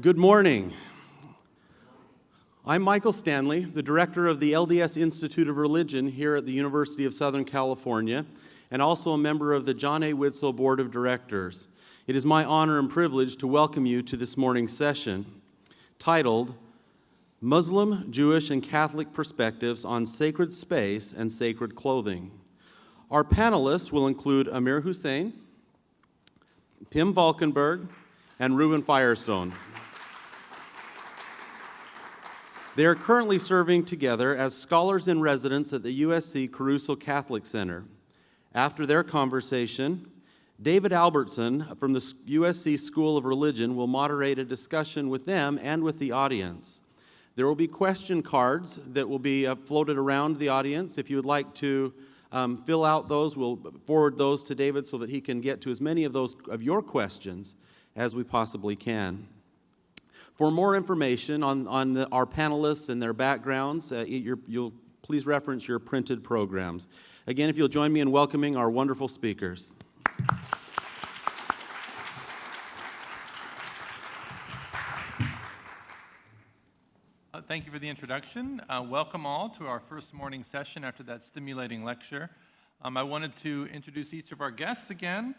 Good morning. I'm Michael Stanley, the director of the LDS Institute of Religion here at the University of Southern California, and also a member of the John A. Widtsoe Board of Directors. It is my honor and privilege to welcome you to this morning's session, titled Muslim, Jewish, and Catholic Perspectives on Sacred Space and Sacred Clothing. Our panelists will include Amir Hussein, Pim Valkenburg, and Reuben Firestone. They are currently serving together as scholars in residence at the USC Caruso Catholic Center. After their conversation, David Albertson from the USC School of Religion will moderate a discussion with them and with the audience. There will be question cards that will be floated around the audience. If you would like to fill out those, we'll forward those to David so that he can get to as many of those of your questions as we possibly can. For more information on our panelists and their backgrounds, you'll please reference your printed programs. Again, if you'll join me in welcoming our wonderful speakers. Thank you for the introduction. Welcome all to our first morning session after that stimulating lecture. I wanted to introduce each of our guests again.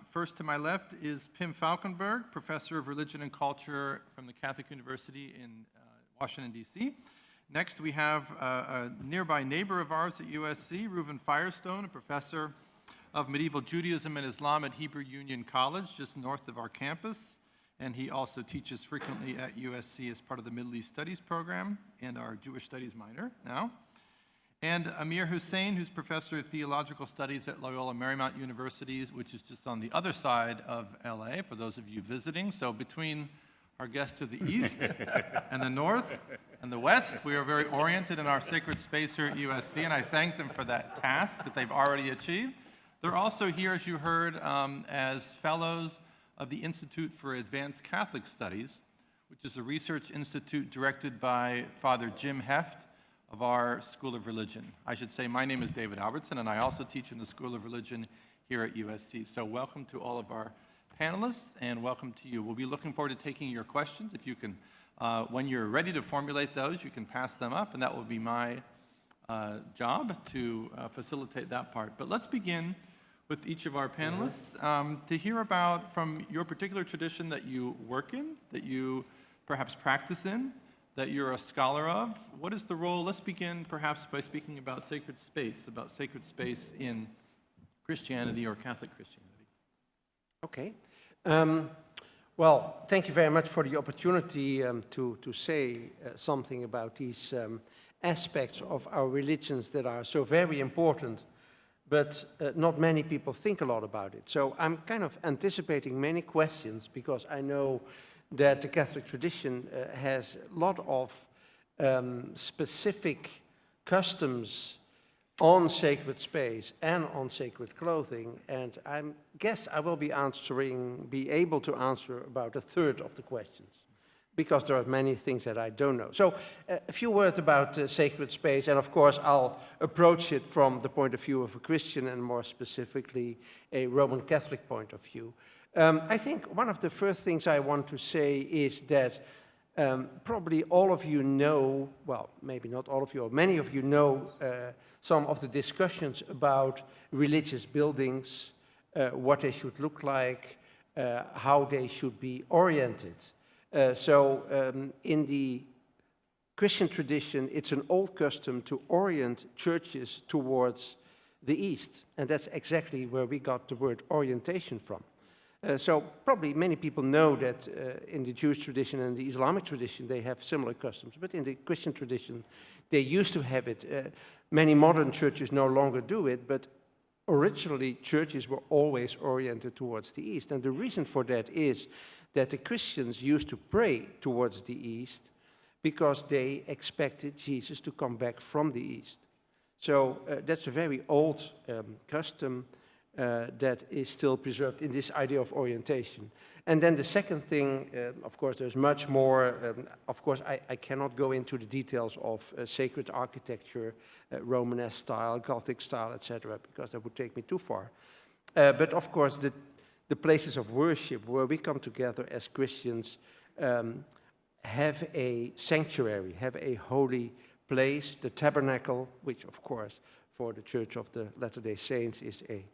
First to my left is Pim Valkenburg, Professor of Religion and Culture from the Catholic University in Washington, D.C. Next, we have a nearby neighbor of ours at USC, Reuben Firestone, a professor of medieval Judaism and Islam at Hebrew Union College, just north of our campus. And he also teaches frequently at USC as part of the Middle East Studies program and our Jewish Studies minor now. And Amir Hussein, who's professor of theological studies at Loyola Marymount University, which is just on the other side of LA, for those of you visiting. So between our guests to the east and the north and the west, we are very oriented in our sacred space here at USC, and I thank them for that task that they've already achieved. They're also here, as you heard, as fellows of the Institute for Advanced Catholic Studies, which is a research institute directed by Father Jim Heft of our School of Religion. I should say my name is David Albertson, and I also teach in the School of Religion here at USC. So welcome to all of our panelists, and welcome to you. We'll be looking forward to taking your questions. If you can, when you're ready to formulate those, you can pass them up, and that will be my job to facilitate that part. But let's begin with each of our panelists to hear about, from your particular tradition that you work in, that you perhaps practice in, that you're a scholar of. What is the role? Let's begin perhaps by speaking about sacred space in Christianity or Catholic Christianity. Okay. Well, thank you very much for the opportunity to say something about these aspects of our religions that are so very important, but not many people think a lot about it. So I'm kind of anticipating many questions because I know that the Catholic tradition has a lot of specific customs on sacred space and on sacred clothing, and I guess I will be able to answer about a third of the questions, because there are many things that I don't know. So a few words about sacred space, and of course I'll approach it from the point of view of a Christian and more specifically a Roman Catholic point of view. I think one of the first things I want to say is that probably all of you know, well, maybe not all of you, or many of you know some of the discussions about religious buildings, what they should look like, how they should be oriented. In the Christian tradition, it's an old custom to orient churches towards the east, and that's exactly where we got the word orientation from. So probably many people know that in the Jewish tradition and the Islamic tradition they have similar customs, but in the Christian tradition they used to have it. Many modern churches no longer do it, but originally churches were always oriented towards the east, and the reason for that is that the Christians used to pray towards the east because they expected Jesus to come back from the east. So that's a very old custom that is still preserved in this idea of orientation. And then the second thing, of course, there's much more. Of course, I cannot go into the details of sacred architecture, Romanesque style, Gothic style, etc., because that would take me too far. But of course, the places of worship where we come together as Christians have a sanctuary, have a holy place, the tabernacle, which of course for the Church of the Latter-day Saints is a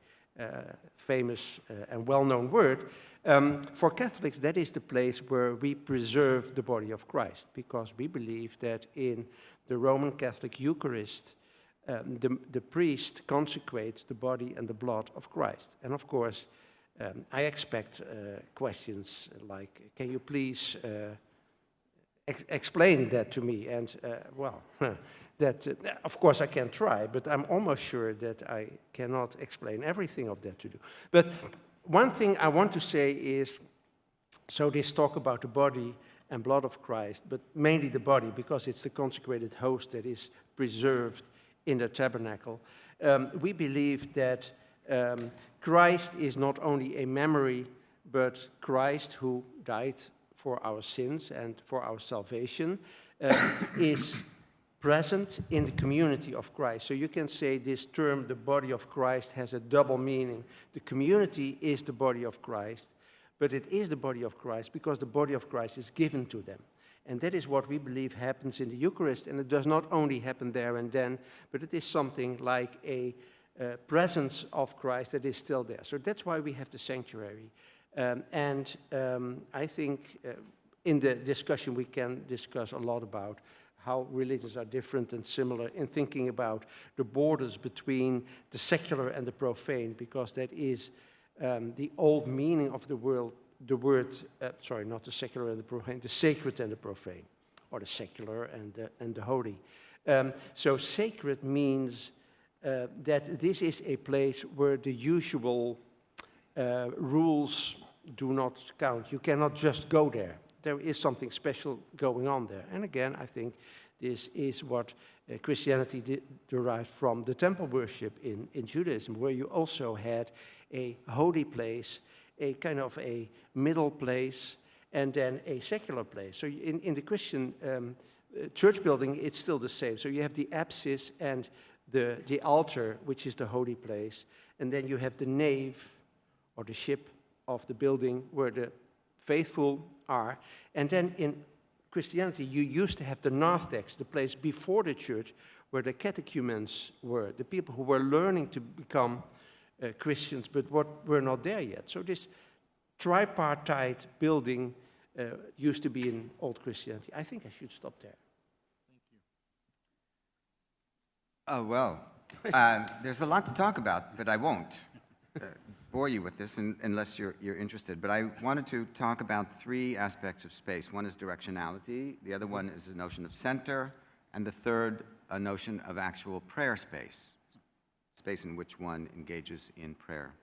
famous and well-known word. For Catholics, that is the place where we preserve the body of Christ, because we believe that in the Roman Catholic Eucharist, the priest consecrates the body and the blood of Christ. And of course, I expect questions like, can you please explain that to me? And well, that of course I can try, but I'm almost sure that I cannot explain everything of that to do. But one thing I want to say is, so this talk about the body and blood of Christ, but mainly the body, because it's the consecrated host that is preserved in the tabernacle. We believe that Christ is not only a memory, but Christ who died for our sins and for our salvation is present in the community of Christ. So you can say this term, the body of Christ, has a double meaning. The community is the body of Christ, but it is the body of Christ because the body of Christ is given to them. And that is what we believe happens in the Eucharist, and it does not only happen there and then, but it is something like a presence of Christ that is still there. So that's why we have the sanctuary. I think in the discussion we can discuss a lot about how religions are different and similar in thinking about the borders between the secular and the profane, because that is the old meaning of the word, sorry, not the secular and the profane, the sacred and the profane, or the secular and the holy. So sacred means that this is a place where the usual rules do not count. You cannot just go there. There is something special going on there. And again, I think this is what Christianity derived from the temple worship in Judaism, where you also had a holy place, a kind of a middle place, and then a secular place. So in the Christian church building, it's still the same. So you have the apsis and the altar, which is the holy place, and then you have the nave, or the ship of the building, where the faithful are. And then in Christianity, you used to have the narthex, the place before the church, where the catechumens were, the people who were learning to become Christians, but were not there yet. So this tripartite building used to be in old Christianity. I think I should stop there. Oh, well, there's a lot to talk about, but I won't bore you with this unless you're interested. But I wanted to talk about three aspects of space. One is directionality, the other one is the notion of center, and the third, a notion of actual prayer space, space in which one engages in prayer.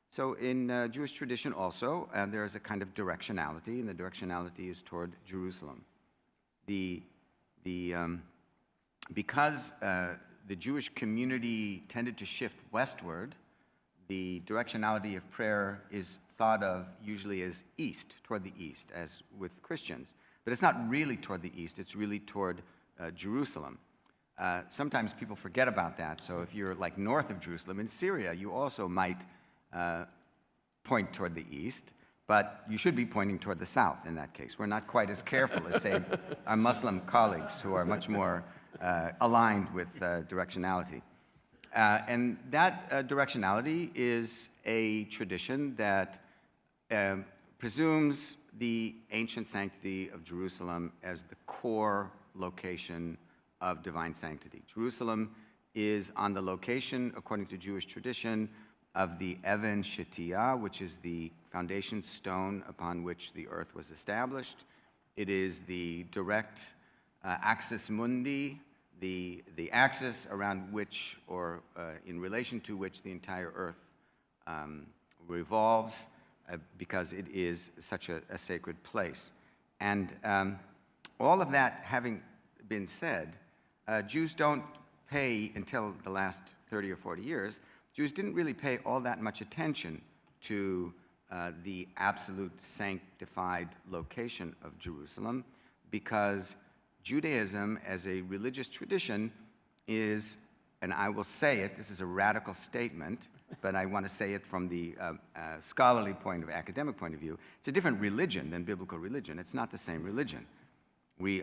So in Jewish tradition also, there is a kind of directionality, and the directionality is toward Jerusalem. Because the Jewish community tended to shift westward, the directionality of prayer is thought of usually as east, toward the east, as with Christians. But it's not really toward the east, it's really toward Jerusalem. Sometimes people forget about that, so if you're like north of Jerusalem, in Syria, you also might point toward the east, but you should be pointing toward the south in that case. We're not quite as careful as, say, our Muslim colleagues who are much more aligned with directionality. And that directionality is a tradition that presumes the ancient sanctity of Jerusalem as the core location of divine sanctity. Jerusalem is on the location, according to Jewish tradition, of the Even Shetiyah, which is the foundation stone upon which the earth was established. It is the direct axis mundi, the axis around which, or in relation to which, the entire earth revolves, because it is such a sacred place. And all of that having been said, Jews don't pay, until the last 30 or 40 years, Jews didn't really pay all that much attention to the absolute sanctified location of Jerusalem, because Judaism as a religious tradition is, and I will say it, this is a radical statement, but I want to say it from the scholarly academic point of view. It's a different religion than biblical religion. It's not the same religion.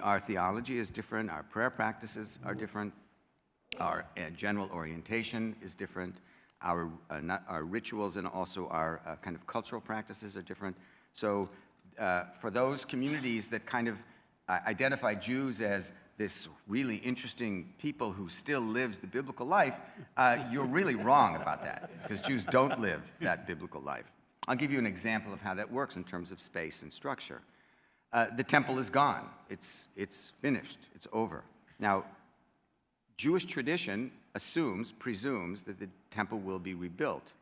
Our theology is different, our prayer practices are different, our general orientation is different, our rituals and also our kind of cultural practices are different. So for those communities that kind of identify Jews as this really interesting people who still lives the biblical life, you're really wrong about that, because Jews don't live that biblical life. I'll give you an example of how that works in terms of space and structure. The temple is gone. It's finished. It's over. Now, Jewish tradition presumes that the temple will be rebuilt.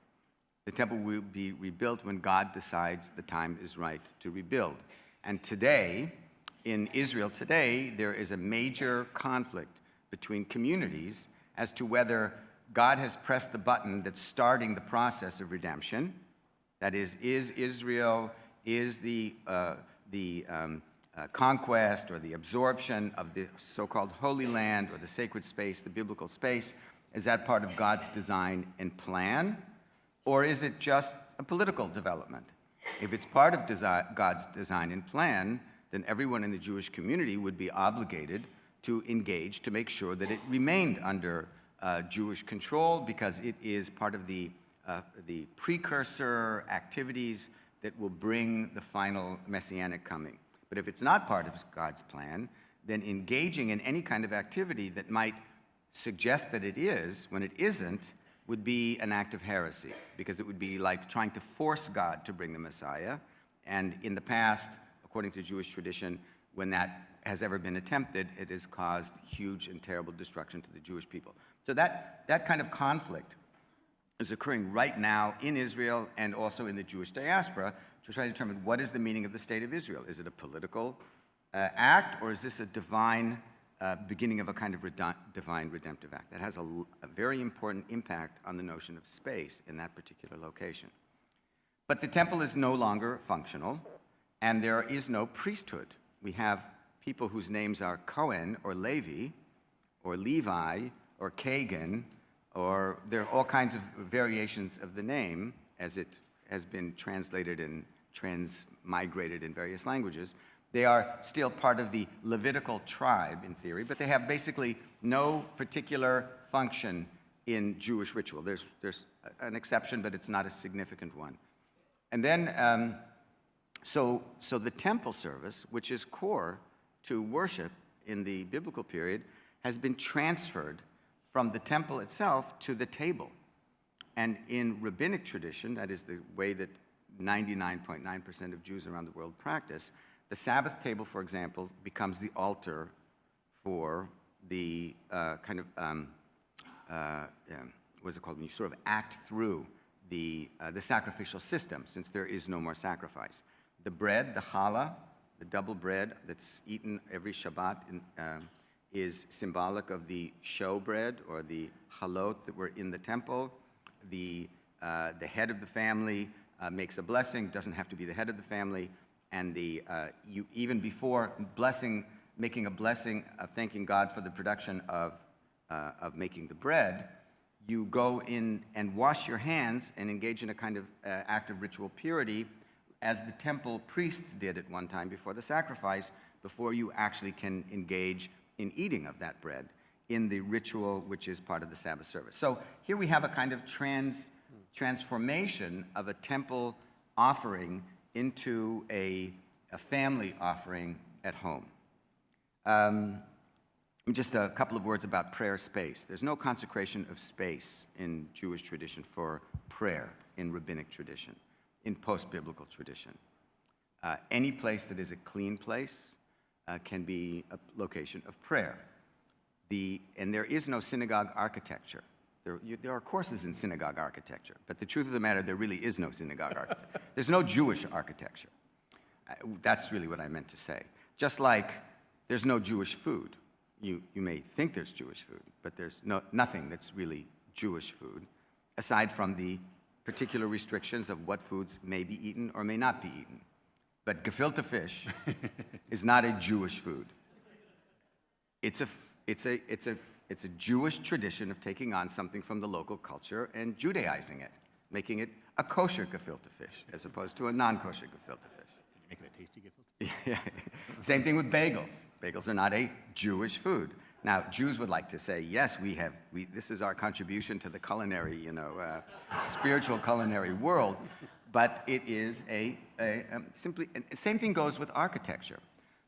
The temple will be rebuilt when God decides the time is right to rebuild. And today, in Israel today, there is a major conflict between communities as to whether God has pressed the button that's starting the process of redemption. That is Israel, is the conquest or the absorption of the so-called Holy Land or the sacred space, the biblical space, is that part of God's design and plan? Or is it just a political development? If it's part of God's design and plan, then everyone in the Jewish community would be obligated to engage to make sure that it remained under Jewish control, because it is part of the precursor activities that will bring the final messianic coming. But if it's not part of God's plan, then engaging in any kind of activity that might suggest that it is, when it isn't, would be an act of heresy, because it would be like trying to force God to bring the Messiah. And in the past, according to Jewish tradition, when that has ever been attempted, it has caused huge and terrible destruction to the Jewish people. So that kind of conflict is occurring right now in Israel and also in the Jewish diaspora to try to determine what is the meaning of the state of Israel. Is it a political act, or is this a divine beginning of a kind of divine redemptive act? That has a very important impact on the notion of space in that particular location. But the temple is no longer functional, and there is no priesthood. We have people whose names are Cohen or Levi or Levi or Kagan, or there are all kinds of variations of the name as it has been translated and transmigrated in various languages. They are still part of the Levitical tribe in theory, but they have basically no particular function in Jewish ritual. There's an exception, but it's not a significant one. And then, so the temple service, which is core to worship in the biblical period, has been transferred from the temple itself to the table. And in rabbinic tradition, that is the way that 99.9% of Jews around the world practice, the Sabbath table, for example, becomes the altar for the what's it called, when you sort of act through the sacrificial system, since there is no more sacrifice. The bread, the challah, the double bread that's eaten every Shabbat, is symbolic of the showbread or the halot that were in the temple. The head of the family makes a blessing, doesn't have to be the head of the family, and you even before making a blessing of thanking God for the production of making the bread, you go in and wash your hands and engage in a kind of act of ritual purity, as the temple priests did at one time before the sacrifice, before you actually can engage in eating of that bread in the ritual which is part of the Sabbath service. So here we have a kind of transformation of a temple offering into a family offering at home. Just a couple of words about prayer space. There's no consecration of space in Jewish tradition for prayer in rabbinic tradition, in post-biblical tradition. Any place that is a clean place can be a location of prayer. And there is no synagogue architecture. There are courses in synagogue architecture, but the truth of the matter, there really is no synagogue architecture. There's no Jewish architecture. That's really what I meant to say. Just like there's no Jewish food. You may think there's Jewish food, but there's nothing that's really Jewish food, aside from the particular restrictions of what foods may be eaten or may not be eaten. But gefilte fish is not a Jewish food. It's It's a Jewish tradition of taking on something from the local culture and Judaizing it, making it a kosher gefilte fish as opposed to a non-kosher gefilte fish. Making it tasty gefilte? Yeah. Same thing with bagels. Bagels are not a Jewish food. Now, Jews would like to say, yes, this is our contribution to the culinary, spiritual culinary world, but it is simply, and same thing goes with architecture.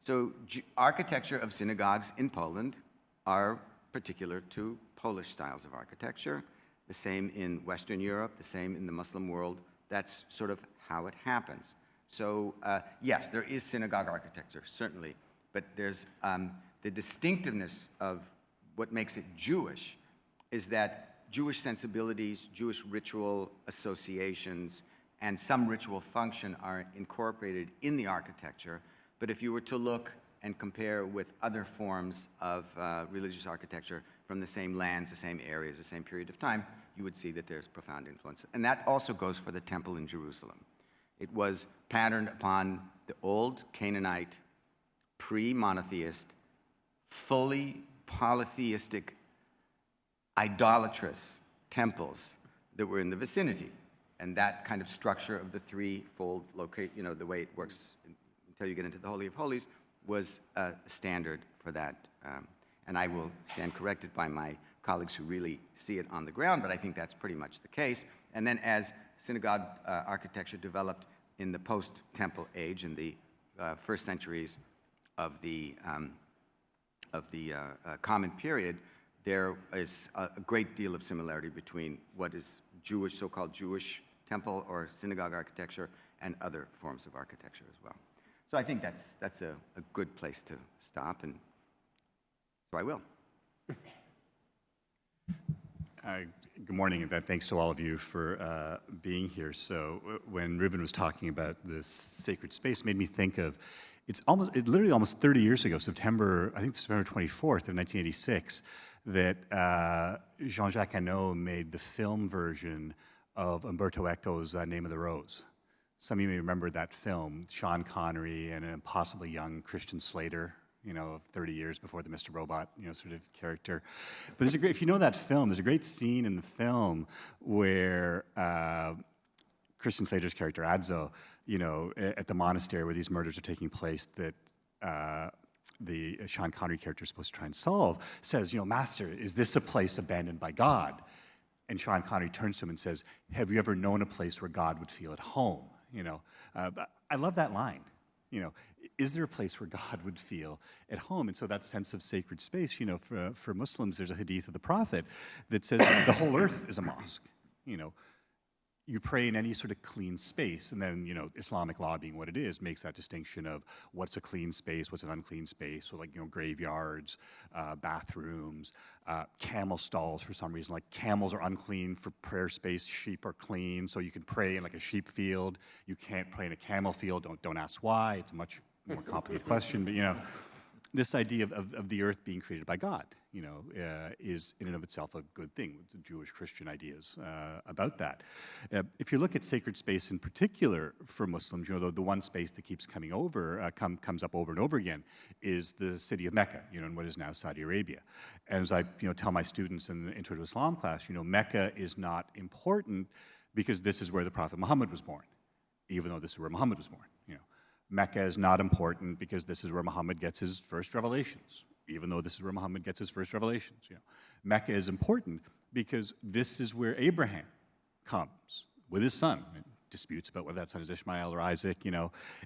So architecture of synagogues in Poland are particular to Polish styles of architecture, the same in Western Europe, the same in the Muslim world. That's sort of how it happens. So yes, there is synagogue architecture, certainly, but there's the distinctiveness of what makes it Jewish is that Jewish sensibilities, Jewish ritual associations, and some ritual function are incorporated in the architecture. But if you were to look and compare with other forms of religious architecture from the same lands, the same areas, the same period of time, you would see that there's profound influence. And that also goes for the temple in Jerusalem. It was patterned upon the old Canaanite, pre-monotheist, fully polytheistic, idolatrous temples that were in the vicinity. And that kind of structure of the threefold the way it works until you get into the Holy of Holies was a standard for that. And I will stand corrected by my colleagues who really see it on the ground, but I think that's pretty much the case. And then as synagogue architecture developed in the post-temple age, in the first centuries of the Common Period, there is a great deal of similarity between what is Jewish, so-called Jewish temple or synagogue architecture and other forms of architecture as well. So I think that's a good place to stop, and so I will. Good morning, and thanks to all of you for being here. So when Reuven was talking about this sacred space, it made me think of, literally almost 30 years ago, September 24th of 1986, that Jean-Jacques Hano made the film version of Umberto Eco's Name of the Rose. Some of you may remember that film, Sean Connery and an impossibly young Christian Slater, 30 years before the Mr. Robot, sort of character. But if you know that film, there's a great scene in the film where Christian Slater's character, Adzo, at the monastery where these murders are taking place that the Sean Connery character is supposed to try and solve, says, Master, is this a place abandoned by God? And Sean Connery turns to him and says, have you ever known a place where God would feel at home? I love that line. Is there a place where God would feel at home? And so that sense of sacred space, for Muslims, there's a hadith of the Prophet that says the whole earth is a mosque. You pray in any sort of clean space, and then, Islamic law being what it is, makes that distinction of what's a clean space, what's an unclean space. So graveyards, bathrooms, camel stalls for some reason. Like camels are unclean for prayer space, sheep are clean. So you can pray in like a sheep field. You can't pray in a camel field. Don't ask why. It's a much more complicated question, but this idea of the earth being created by God, is in and of itself a good thing. It's Jewish Christian ideas about that. If you look at sacred space in particular for Muslims, the one space that keeps comes up over and over again is the city of Mecca, in what is now Saudi Arabia. And as I tell my students in the Intro to Islam class, Mecca is not important because this is where the Prophet Muhammad was born, even though this is where Muhammad was born. Mecca is not important because this is where Muhammad gets his first revelations, even though this is where Muhammad gets his first revelations. Mecca is important because this is where Abraham comes with his son, disputes about whether that son is Ishmael or Isaac,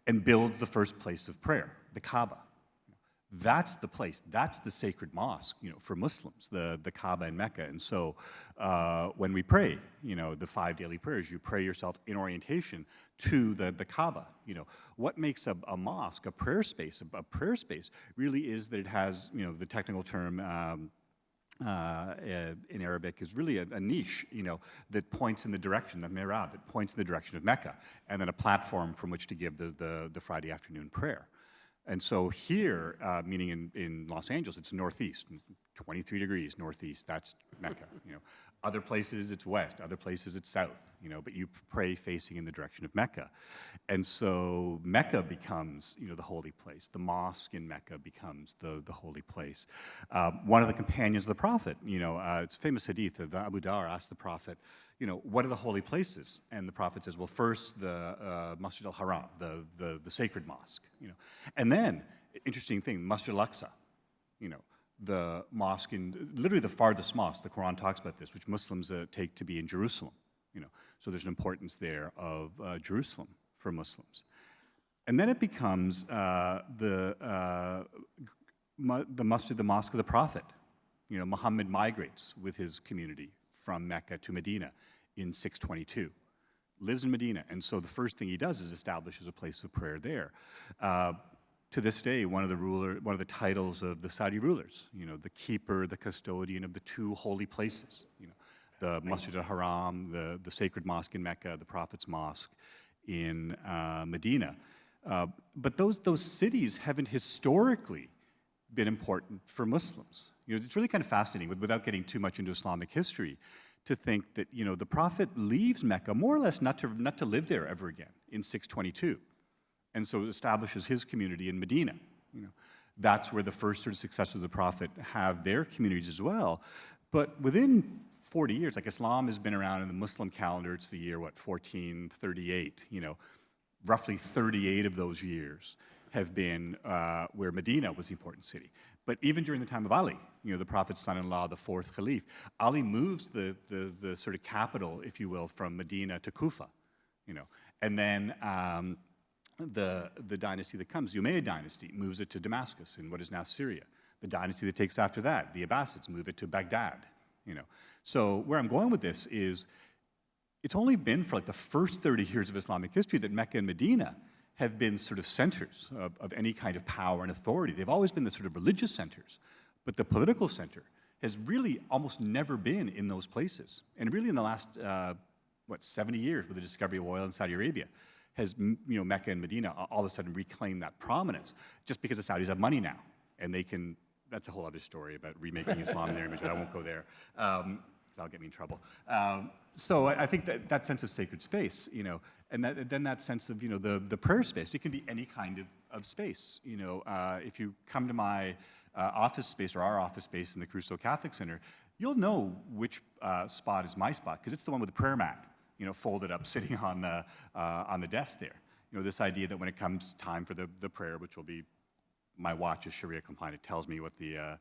and builds the first place of prayer, the Kaaba. That's the place, that's the sacred mosque, for Muslims, the Kaaba in Mecca. And so when we pray, the 5 daily prayers, you pray yourself in orientation to the Kaaba. What makes a mosque, a prayer space really is that it has, the technical term in Arabic is really a niche, that points in the direction, the mihrab, that points in the direction of Mecca, and then a platform from which to give the Friday afternoon prayer. And so here, meaning in Los Angeles, it's northeast, 23 degrees northeast, that's Mecca. Other places it's west, other places it's south, but you pray facing in the direction of Mecca. And so Mecca becomes, the holy place. The mosque in Mecca becomes the holy place. One of the companions of the Prophet, it's a famous hadith of Abu Dar asked the Prophet, what are the holy places? And the Prophet says, well, first the Masjid al-Haram, the sacred mosque, And then, interesting thing, Masjid al-Aqsa, the mosque literally the farthest mosque, the Quran talks about this, which Muslims take to be in Jerusalem, So there's an importance there of Jerusalem for Muslims. And then it becomes the Masjid, the Mosque of the Prophet. Muhammad migrates with his community from Mecca to Medina in 622, lives in Medina, and so the first thing he does is establishes a place of prayer there. To this day, one of the titles of the Saudi rulers, the keeper, the custodian of the two holy places, the Masjid al-Haram, the sacred mosque in Mecca, the Prophet's mosque in Medina. But those cities haven't historically been important for Muslims. It's really kind of fascinating, without getting too much into Islamic history, to think that the Prophet leaves Mecca more or less not to live there ever again in 622. And so establishes his community in Medina. That's where the first sort of successors of the Prophet have their communities as well. But within 40 years, like Islam has been around in the Muslim calendar, it's the year, 1438. Roughly 38 of those years have been where Medina was the important city. But even during the time of Ali, the Prophet's son-in-law, the fourth Caliph, Ali moves the sort of capital, if you will, from Medina to Kufa. And then the dynasty that comes, the Umayyad dynasty, moves it to Damascus in what is now Syria. The dynasty that takes after that, the Abbasids, move it to Baghdad. So where I'm going with this is, it's only been for the first 30 years of Islamic history that Mecca and Medina have been sort of centers of any kind of power and authority. They've always been the sort of religious centers, but the political center has really almost never been in those places. And really in the last, 70 years with the discovery of oil in Saudi Arabia, has Mecca and Medina all of a sudden reclaimed that prominence, just because the Saudis have money now, and they can. That's a whole other story about remaking Islam in their image, but I won't go there, because that'll get me in trouble. So I think that sense of sacred space, and then that sense of the prayer space. It can be any kind of space. If you come to my office space or our office space in the Crusoe Catholic Center, you'll know which spot is my spot, because it's the one with the prayer mat, folded up, sitting on the desk there. This idea that when it comes time for the prayer, which will be, my watch is Sharia compliant, it tells me what the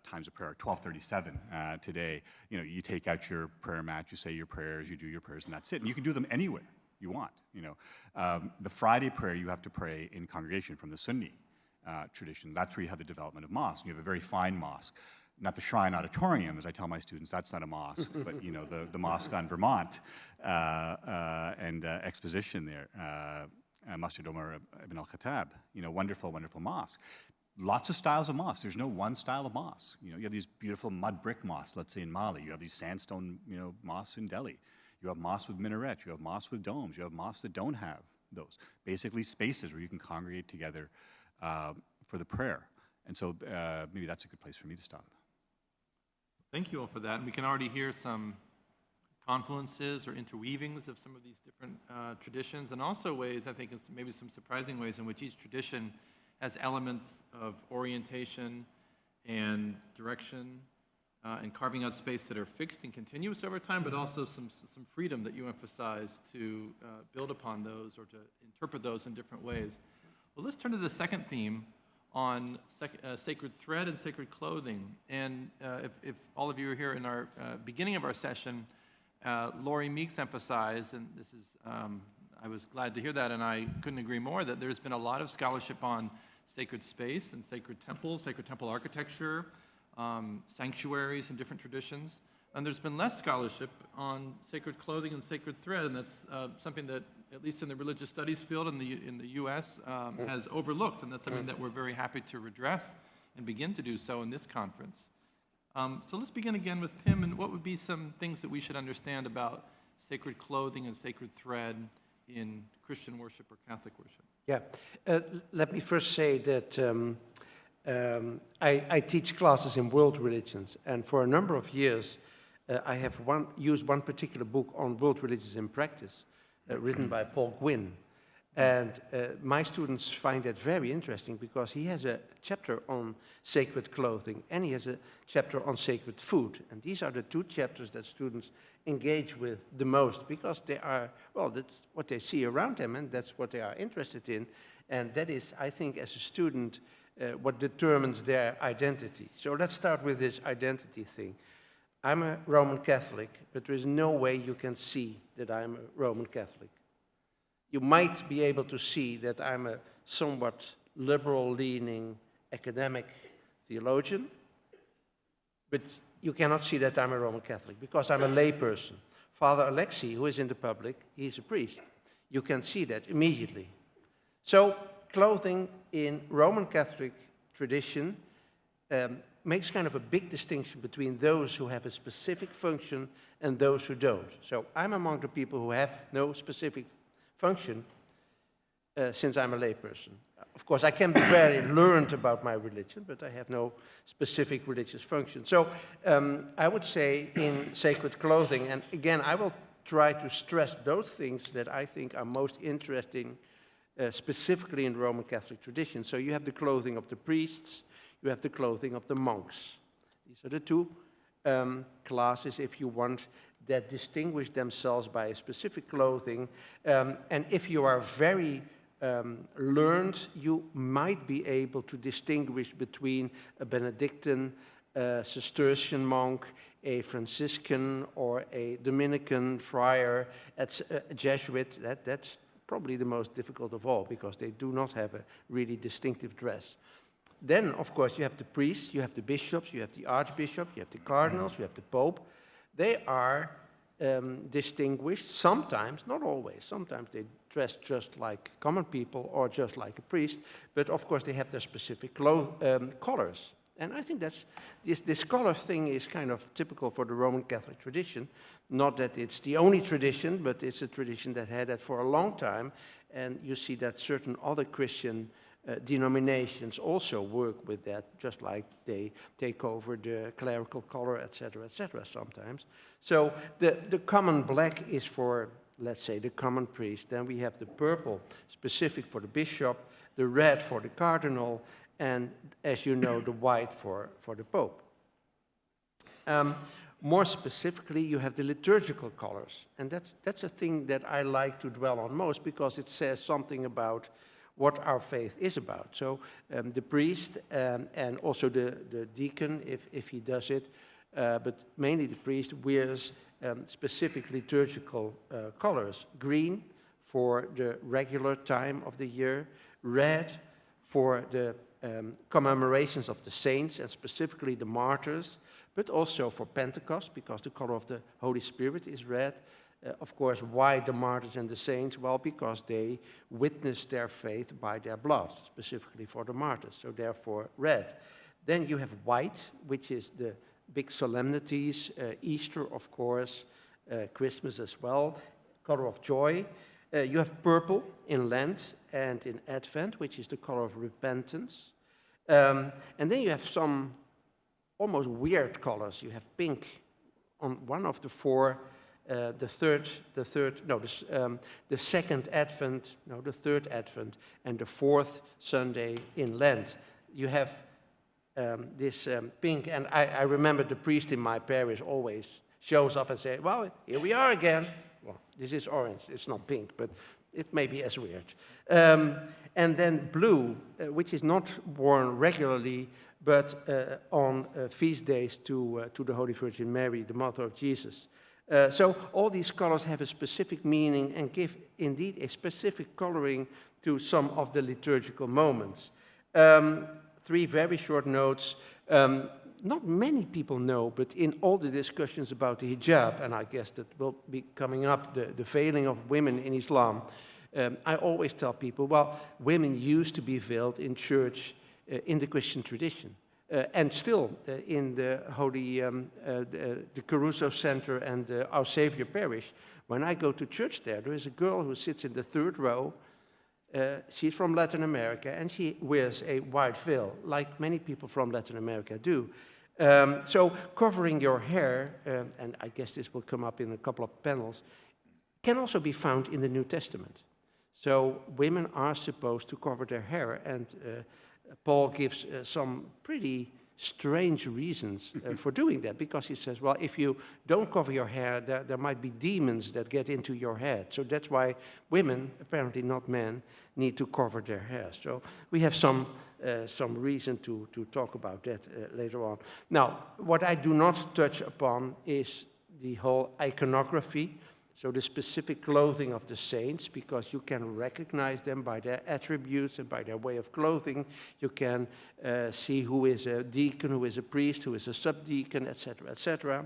times of prayer are, 12:37 today. You take out your prayer mat, you say your prayers, you do your prayers, and that's it. And you can do them anywhere you want. The Friday prayer you have to pray in congregation from the Sunni tradition. That's where you have the development of mosque. You have a very fine mosque. Not the Shrine Auditorium, as I tell my students, that's not a mosque, but the mosque on Vermont and Exposition there, Masjid Omar ibn al-Khattab, wonderful, wonderful mosque. Lots of styles of mosque. There's no one style of mosque. You have these beautiful mud brick mosques, let's say in Mali. You have these sandstone, mosques in Delhi. You have mosques with minarets. You have mosques with domes. You have mosques that don't have those. Basically spaces where you can congregate together for the prayer. And so maybe that's a good place for me to stop. Thank you all for that. And we can already hear some confluences or interweavings of some of these different traditions, and also ways, I think, maybe some surprising ways in which each tradition has elements of orientation and direction and carving out space that are fixed and continuous over time, but also some freedom that you emphasize to build upon those or to interpret those in different ways. Well, let's turn to the second theme on sacred thread and sacred clothing. And if all of you are here in our beginning of our session, Laurie Meeks emphasized, and this is, I was glad to hear that, and I couldn't agree more, that there's been a lot of scholarship on sacred space and sacred temple architecture, sanctuaries and different traditions. And there's been less scholarship on sacred clothing and sacred thread, and that's something that, at least in the religious studies field in the U.S., has overlooked, and that's something that we're very happy to redress and begin to do so in this conference. So let's begin again with Pim, and what would be some things that we should understand about sacred clothing and sacred thread in Christian worship or Catholic worship? Yeah, let me first say that I teach classes in world religions, and for a number of years, I have used one particular book on world religions in practice, written by Paul Gwynne. And my students find that very interesting because he has a chapter on sacred clothing and he has a chapter on sacred food. And these are the two chapters that students engage with the most because they are, well, that's what they see around them and that's what they are interested in. And that is, I think, as a student, what determines their identity. So let's start with this identity thing. I'm a Roman Catholic, but there is no way you can see that I'm a Roman Catholic. You might be able to see that I'm a somewhat liberal-leaning academic theologian, but you cannot see that I'm a Roman Catholic because I'm a layperson. Father Alexei, who is in the public, he's a priest. You can see that immediately. So clothing in Roman Catholic tradition makes kind of a big distinction between those who have a specific function and those who don't. So I'm among the people who have no specific function since I'm a layperson. Of course, I can be very learned about my religion, but I have no specific religious function. So I would say in sacred clothing, and again, I will try to stress those things that I think are most interesting specifically in Roman Catholic tradition. So you have the clothing of the priests, you have the clothing of the monks. These are the two classes, if you want, that distinguish themselves by a specific clothing. And if you are very learned, you might be able to distinguish between a Benedictine, Cistercian monk, a Franciscan, or a Dominican friar, a Jesuit. That's probably the most difficult of all, because they do not have a really distinctive dress. Then, of course, you have the priests, you have the bishops, you have the archbishops, you have the cardinals, you have the pope. They are distinguished sometimes, not always. Sometimes they dress just like common people or just like a priest, but of course they have their specific colors. And I think that's this color thing is kind of typical for the Roman Catholic tradition. Not that it's the only tradition, but it's a tradition that had that for a long time. And you see that certain other Christian denominations also work with that, just like they take over the clerical color, etc., sometimes. So the common black is for, let's say, the common priest. Then we have the purple, specific for the bishop, the red for the cardinal, and, as you know, the white for the pope. More specifically, you have the liturgical colors. And that's a thing that I like to dwell on most, because it says something about what our faith is about. So the priest and also the deacon, if he does it, but mainly the priest, wears specific liturgical colors. Green for the regular time of the year, red for the commemorations of the saints, and specifically the martyrs, but also for Pentecost, because the color of the Holy Spirit is red. Of course, why the martyrs and the saints? Well, because they witnessed their faith by their blood, specifically for the martyrs, so therefore red. Then you have white, which is the big solemnities, Easter, of course, Christmas as well, color of joy. You have purple in Lent and in Advent, which is the color of repentance. And then you have some almost weird colors. You have pink on one of the four. The second Advent, no, the third Advent, and the fourth Sunday in Lent. You have this pink, and I remember the priest in my parish always shows up and says, well, here we are again. Well, this is orange, it's not pink, but it may be as weird. And then blue, which is not worn regularly, but on feast days to the Holy Virgin Mary, the Mother of Jesus. So all these colors have a specific meaning and give indeed a specific coloring to some of the liturgical moments. Three very short notes. Not many people know, but in all the discussions about the hijab, and I guess that will be coming up, the veiling of women in Islam, I always tell people, well, women used to be veiled in church in the Christian tradition. And still, in the Holy, the Caruso Center and Our Savior Parish, when I go to church there is a girl who sits in the third row, She's from Latin America, and she wears a white veil, like many people from Latin America do. So covering your hair, and I guess this will come up in a couple of panels, can also be found in the New Testament. So women are supposed to cover their hair, and Paul gives some pretty strange reasons for doing that, because he says, well, if you don't cover your hair, there might be demons that get into your head. So that's why women, apparently not men, need to cover their hair. So we have some reason to talk about that later on. Now, what I do not touch upon is the whole iconography, so the specific clothing of the saints, because you can recognize them by their attributes and by their way of clothing. You can see who is a deacon, who is a priest, who is a subdeacon, etc., etc.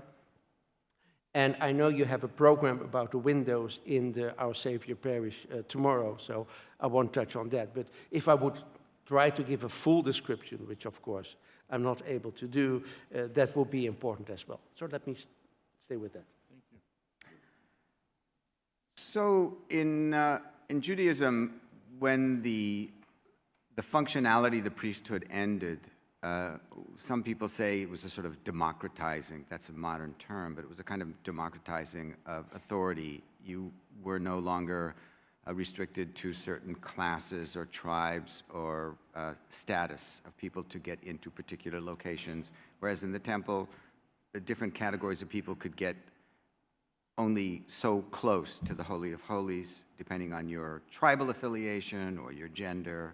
And I know you have a program about the windows in the Our Savior Parish tomorrow, so I won't touch on that. But if I would try to give a full description, which of course I'm not able to do, that will be important as well. So let me stay with that. So in Judaism, when the functionality of the priesthood ended, some people say it was a sort of democratizing. That's a modern term, but it was a kind of democratizing of authority. You were no longer restricted to certain classes or tribes or status of people to get into particular locations, whereas in the temple, the different categories of people could get only so close to the Holy of Holies, depending on your tribal affiliation or your gender.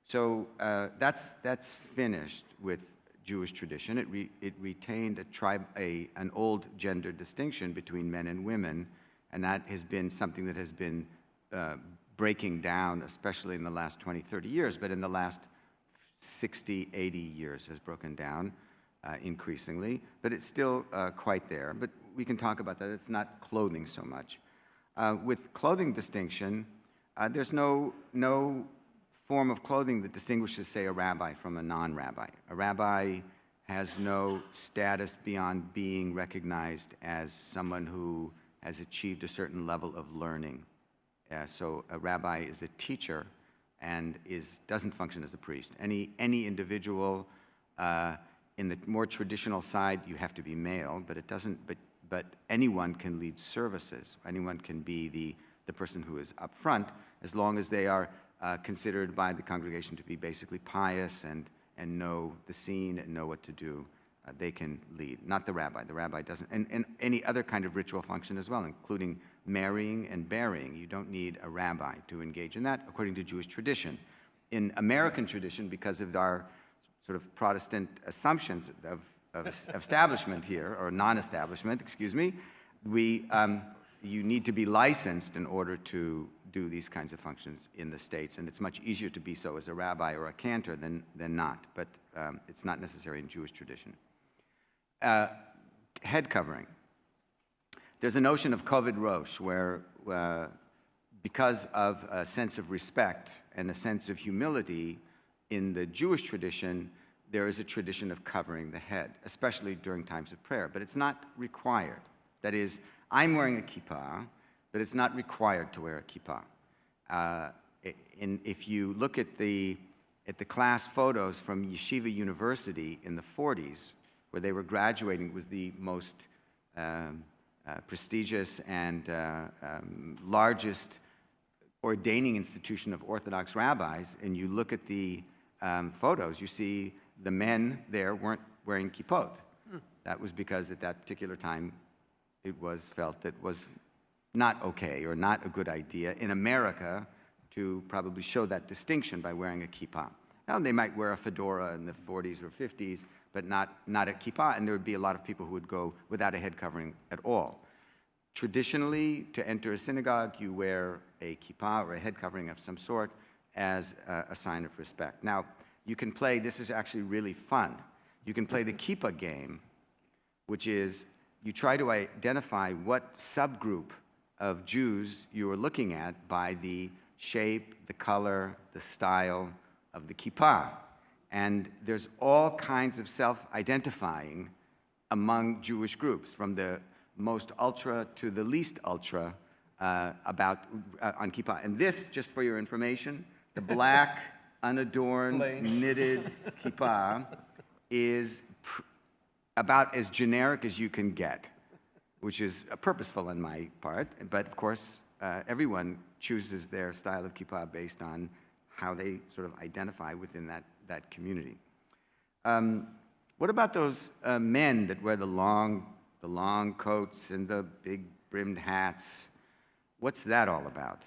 So that's finished with Jewish tradition. It retained an old gender distinction between men and women, and that has been something that has been breaking down, especially in the last 20, 30 years, but in the last 60, 80 years has broken down increasingly, but it's still quite there. But we can talk about that. It's not clothing so much. With clothing distinction, there's no form of clothing that distinguishes, say, a rabbi from a non-rabbi. A rabbi has no status beyond being recognized as someone who has achieved a certain level of learning. So a rabbi is a teacher and doesn't function as a priest. Any individual in the more traditional side, you have to be male, but it doesn't. But anyone can lead services. Anyone can be the person who is up front, as long as they are considered by the congregation to be basically pious and know the scene and know what to do. They can lead, not the rabbi. The rabbi doesn't. And any other kind of ritual function as well, including marrying and burying. You don't need a rabbi to engage in that, according to Jewish tradition. In American tradition, because of our sort of Protestant assumptions of establishment here, or non-establishment, excuse me, you need to be licensed in order to do these kinds of functions in the States, and it's much easier to be so as a rabbi or a cantor than not, but it's not necessary in Jewish tradition. Head covering. There's a notion of koved rosh, where because of a sense of respect and a sense of humility in the Jewish tradition, there is a tradition of covering the head, especially during times of prayer, but it's not required. That is, I'm wearing a kippah, but it's not required to wear a kippah. If you look at the class photos from Yeshiva University in the 40s, where they were graduating, it was the most prestigious and largest ordaining institution of Orthodox rabbis, and you look at the photos, you see the men there weren't wearing kippot. That was because at that particular time it was felt that was not okay or not a good idea in America to probably show that distinction by wearing a kippah. Now, they might wear a fedora in the 40s or 50s, but not a kippah, and there would be a lot of people who would go without a head covering at all. Traditionally, to enter a synagogue, you wear a kippah or a head covering of some sort as a sign of respect. Now, you can play, this is actually really fun, you can play the kippah game, which is you try to identify what subgroup of Jews you are looking at by the shape, the color, the style of the kippah. And there's all kinds of self-identifying among Jewish groups, from the most ultra to the least ultra on kippah. And this, just for your information, the black, unadorned, knitted kippah is about as generic as you can get, which is purposeful on my part. But of course, everyone chooses their style of kippah based on how they sort of identify within that community. What about those men that wear the long coats and the big brimmed hats? What's that all about?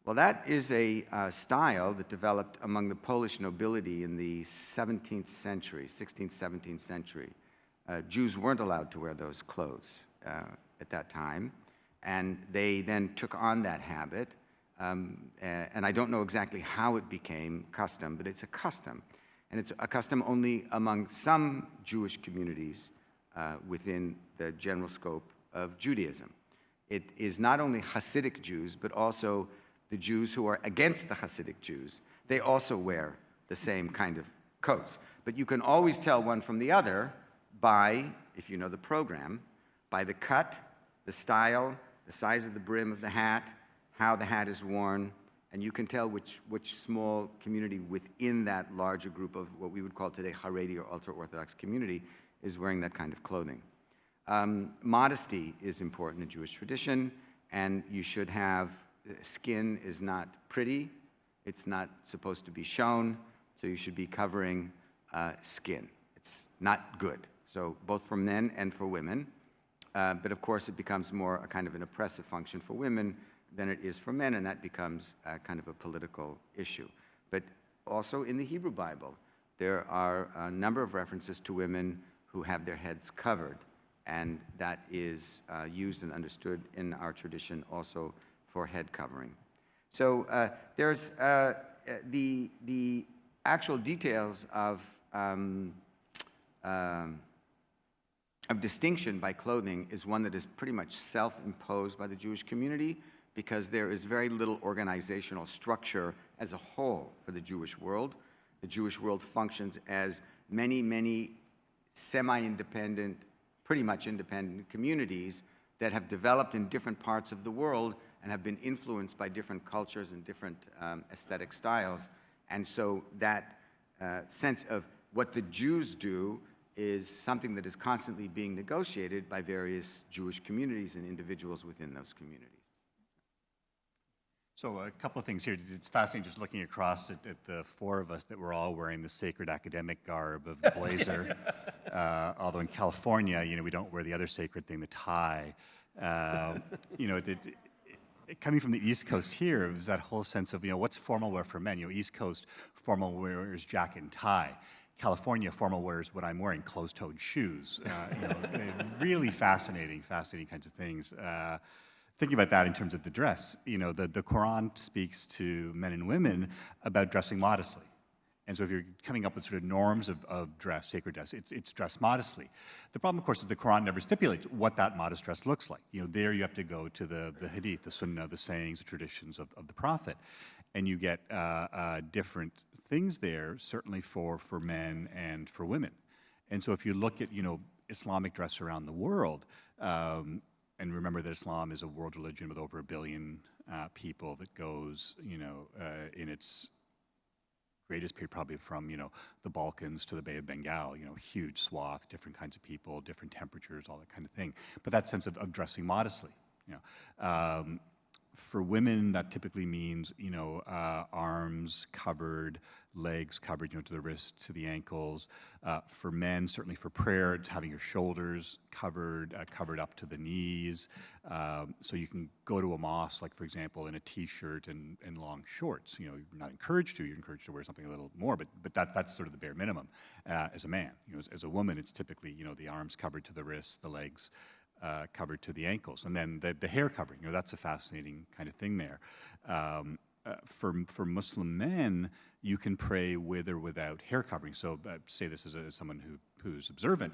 Well, that is a style that developed among the Polish nobility in the 17th century, 16th, 17th century. Jews weren't allowed to wear those clothes at that time, and they then took on that habit. And I don't know exactly how it became custom, but it's a custom. And it's a custom only among some Jewish communities within the general scope of Judaism. It is not only Hasidic Jews, but also the Jews who are against the Hasidic Jews. They also wear the same kind of coats. But you can always tell one from the other by, if you know the program, by the cut, the style, the size of the brim of the hat, how the hat is worn, and you can tell which small community within that larger group of what we would call today Haredi or ultra-Orthodox community is wearing that kind of clothing. Modesty is important in Jewish tradition, and you should have, skin is not pretty, it's not supposed to be shown, so you should be covering skin. It's not good, so both for men and for women. But of course, it becomes more a kind of an oppressive function for women than it is for men, and that becomes kind of a political issue. But also in the Hebrew Bible, there are a number of references to women who have their heads covered, and that is used and understood in our tradition also for head covering. So there's the actual details of distinction by clothing is one that is pretty much self-imposed by the Jewish community, because there is very little organizational structure as a whole for the Jewish world. The Jewish world functions as many, many semi-independent, pretty much independent communities that have developed in different parts of the world and have been influenced by different cultures and different aesthetic styles. And so that sense of what the Jews do is something that is constantly being negotiated by various Jewish communities and individuals within those communities. So a couple of things here. It's fascinating just looking across at the four of us that we're all wearing the sacred academic garb of the blazer. Although in California, we don't wear the other sacred thing, the tie. Coming from the East Coast here, it was that whole sense of, what's formal wear for men? East Coast formal wear is jacket and tie. California formal wear is what I'm wearing, closed-toed shoes. Really fascinating kinds of things. Thinking about that in terms of the dress, the Quran speaks to men and women about dressing modestly. And so if you're coming up with sort of norms of dress, sacred dress, it's dressed modestly. The problem, of course, is the Quran never stipulates what that modest dress looks like. There you have to go to the hadith, the sunnah, the sayings, the traditions of the prophet. And you get different things there, certainly for men and for women. And so if you look at, Islamic dress around the world, and remember that Islam is a world religion with over 1 billion people that goes, in its greatest period probably from, the Balkans to the Bay of Bengal, huge swath, different kinds of people, different temperatures, all that kind of thing. But that sense of dressing modestly, For women, that typically means, arms covered, legs covered, to the wrists, to the ankles. For men, certainly for prayer, it's having your shoulders covered, covered up to the knees. So you can go to a mosque, like for example, in a t-shirt and long shorts. You're not encouraged to. You're encouraged to wear something a little more, but that's sort of the bare minimum as a man. As a woman, it's typically, the arms covered to the wrists, the legs covered to the ankles, and then the hair covering. That's a fascinating kind of thing there. For Muslim men, you can pray with or without hair covering. So say this as someone who's observant.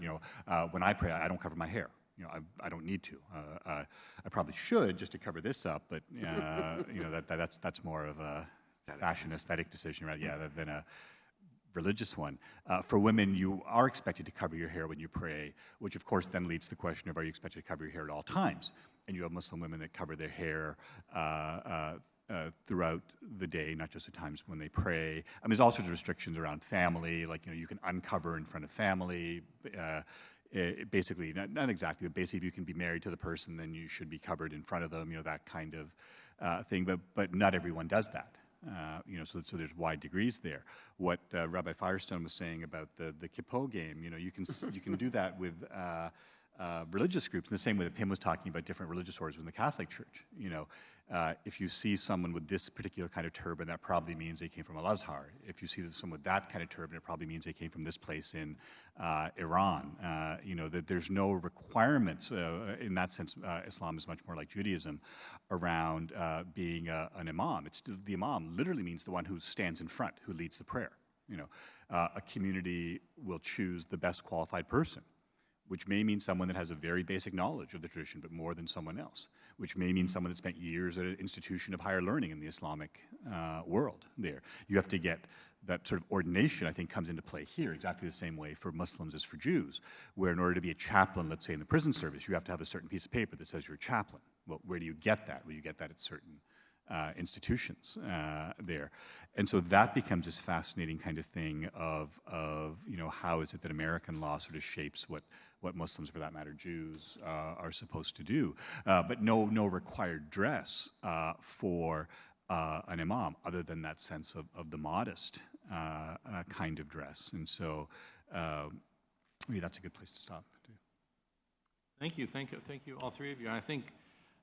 When I pray, I don't cover my hair. I don't need to. I probably should just to cover this up, but that's more of a fashion aesthetic decision, right? Yeah, than a religious one. For women, you are expected to cover your hair when you pray, which of course then leads to the question of, are you expected to cover your hair at all times? and you have Muslim women that cover their hair throughout the day, not just at times when they pray. I mean, there's all sorts of restrictions around family, like, you can uncover in front of family. Basically, not exactly, but basically if you can be married to the person, then you should be covered in front of them, that kind of thing. But not everyone does that. So there's wide degrees there. What Rabbi Firestone was saying about the kippah game, you can do that with religious groups in the same way that Pim was talking about different religious orders within the Catholic Church. If you see someone with this particular kind of turban, that probably means they came from Al-Azhar. If you see someone with that kind of turban, it probably means they came from this place in Iran. That there's no requirements. In that sense, Islam is much more like Judaism around being an imam. The imam literally means the one who stands in front, who leads the prayer. A community will choose the best qualified person, which may mean someone that has a very basic knowledge of the tradition, but more than someone else, which may mean someone that spent years at an institution of higher learning in the Islamic world there. You have to get that sort of ordination, I think, comes into play here exactly the same way for Muslims as for Jews, where in order to be a chaplain, let's say in the prison service, you have to have a certain piece of paper that says you're a chaplain. Well, where do you get that? Well, you get that at certain institutions there. And so that becomes this fascinating kind of thing of how is it that American law sort of shapes what Muslims, for that matter, Jews, are supposed to do. But no required dress for an imam, other than that sense of the modest kind of dress. And so maybe that's a good place to stop. Thank you, all three of you. I think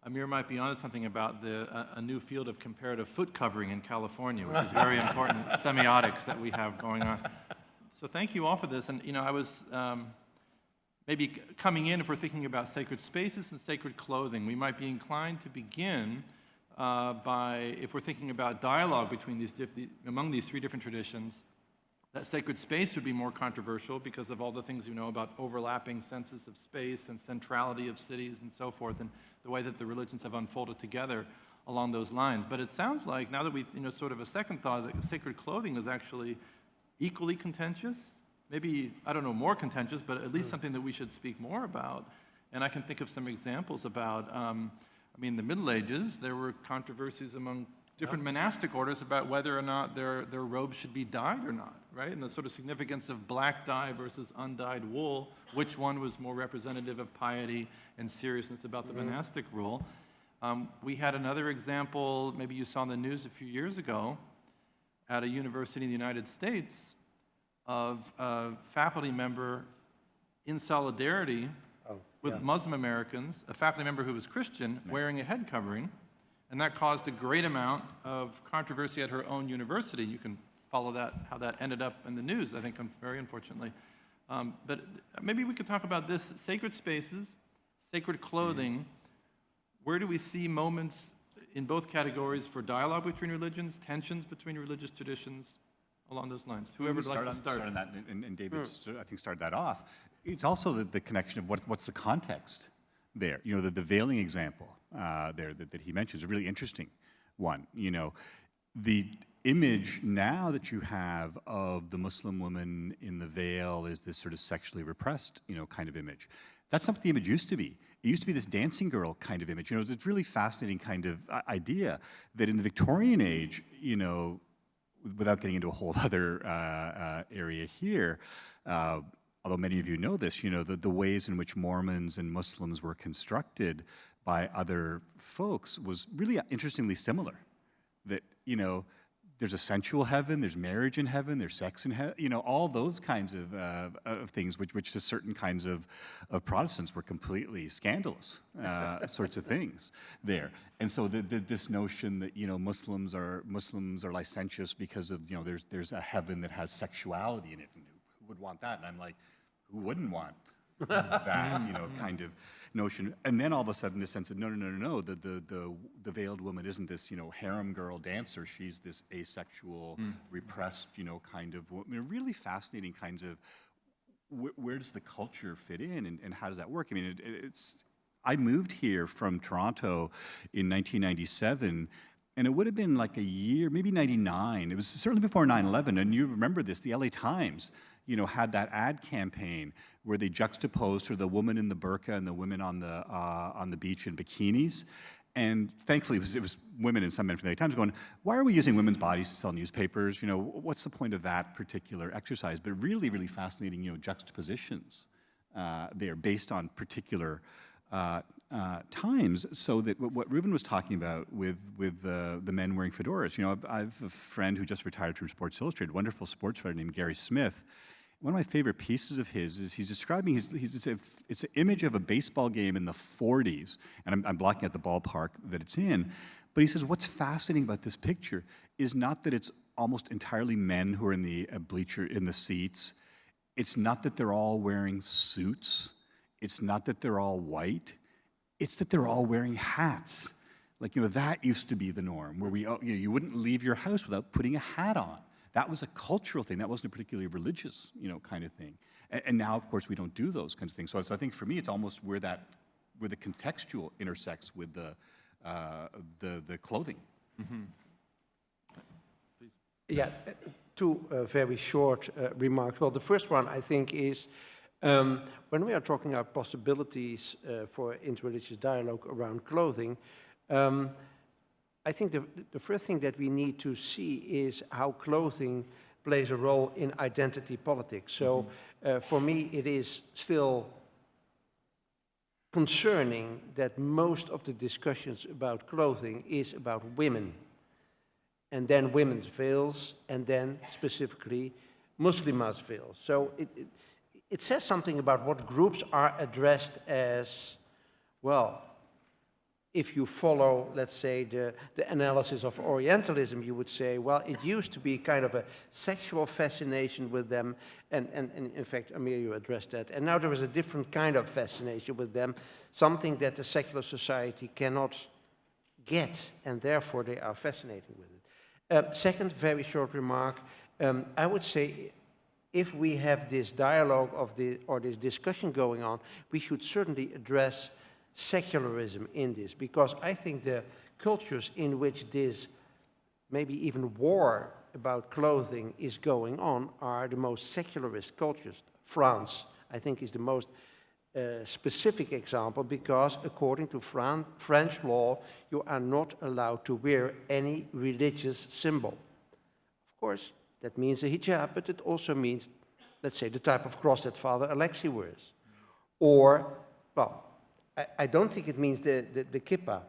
Amir might be onto something about a new field of comparative foot covering in California, which is very important semiotics that we have going on. So thank you all for this. And I was maybe coming in, if we're thinking about sacred spaces and sacred clothing, we might be inclined to begin by, if we're thinking about dialogue between among these three different traditions, that sacred space would be more controversial because of all the things about overlapping senses of space and centrality of cities and so forth, and the way that the religions have unfolded together along those lines. But it sounds like, now that we, sort of a second thought, that sacred clothing is actually equally contentious, maybe, I don't know, more contentious, but at least something that we should speak more about. And I can think of some examples about, in the Middle Ages, there were controversies among different monastic orders about whether or not their robes should be dyed or not, right? And the sort of significance of black dye versus undyed wool, which one was more representative of piety and seriousness about the monastic rule. We had another example, maybe you saw in the news a few years ago, at a university in the United States, of a faculty member in solidarity with Muslim Americans, a faculty member who was Christian, wearing a head covering. And that caused a great amount of controversy at her own university. You can follow that, how that ended up in the news, I think, very unfortunately. But maybe we could talk about this: sacred spaces, sacred clothing. Where do we see moments in both categories for dialogue between religions, tensions between religious traditions, along those lines? Whoever would like to start. On that, and David, I think, started that off. It's also the connection of what's the context there. The veiling example there that he mentions is a really interesting one. The image now that you have of the Muslim woman in the veil is this sort of sexually repressed, kind of image. That's not what the image used to be. It used to be this dancing girl kind of image. It's a really fascinating kind of idea that in the Victorian age, without getting into a whole other area here, although many of you know this, the ways in which Mormons and Muslims were constructed by other folks was really interestingly similar. That, there's a sensual heaven, there's marriage in heaven, there's sex in heaven, all those kinds of things, which to certain kinds of Protestants were completely scandalous sorts of things there. And so this notion that, Muslims are licentious because of, there's a heaven that has sexuality in it, and who would want that? And I'm like, who wouldn't want that, kind of notion? And then all of a sudden, this sense of no, the veiled woman isn't this, harem girl dancer. She's this asexual, repressed, kind of really fascinating kinds of where does the culture fit in, and how does that work? I mean, I moved here from Toronto in 1997. And it would have been like a year, maybe 99. It was certainly before 9/11. And you remember this, the LA Times, had that ad campaign where they juxtaposed sort of the woman in the burqa and the women on the beach in bikinis. And thankfully, it was women and some men from the times going, why are we using women's bodies to sell newspapers? What's the point of that particular exercise? But really, really fascinating, juxtapositions there based on particular times. So that what Reuven was talking about with the men wearing fedoras, I have a friend who just retired from Sports Illustrated, a wonderful sports writer named Gary Smith. One of my favorite pieces of his is he's describing, it's an image of a baseball game in the 40s, and I'm blocking out the ballpark that it's in, but he says what's fascinating about this picture is not that it's almost entirely men who are in the bleacher, in the seats. It's not that they're all wearing suits. It's not that they're all white. It's that they're all wearing hats. Like, that used to be the norm, where you wouldn't leave your house without putting a hat on. That was a cultural thing. That wasn't a particularly religious, kind of thing. And now, of course, we don't do those kinds of things. So I think for me, it's almost where the contextual intersects with the clothing. Mm-hmm. Yeah, two very short remarks. Well, the first one, I think, is when we are talking about possibilities for interreligious dialogue around clothing, I think the first thing that we need to see is how clothing plays a role in identity politics. So for me, it is still concerning that most of the discussions about clothing is about women, and then women's veils, and then specifically Muslimas' veils. So it says something about what groups are addressed as, well, if you follow, let's say, the analysis of Orientalism, you would say, well, it used to be kind of a sexual fascination with them, and in fact, Amir, you addressed that, and now there is a different kind of fascination with them, something that the secular society cannot get, and therefore they are fascinated with it. Second, very short remark, I would say, if we have this dialogue or this discussion going on, we should certainly address secularism in this, because I think the cultures in which this, maybe even war about clothing is going on, are the most secularist cultures. France, I think, is the most specific example, because according to French law, you are not allowed to wear any religious symbol. Of course, that means a hijab, but it also means, let's say, the type of cross that Father Alexei wears. Or, well, I don't think it means the kippah.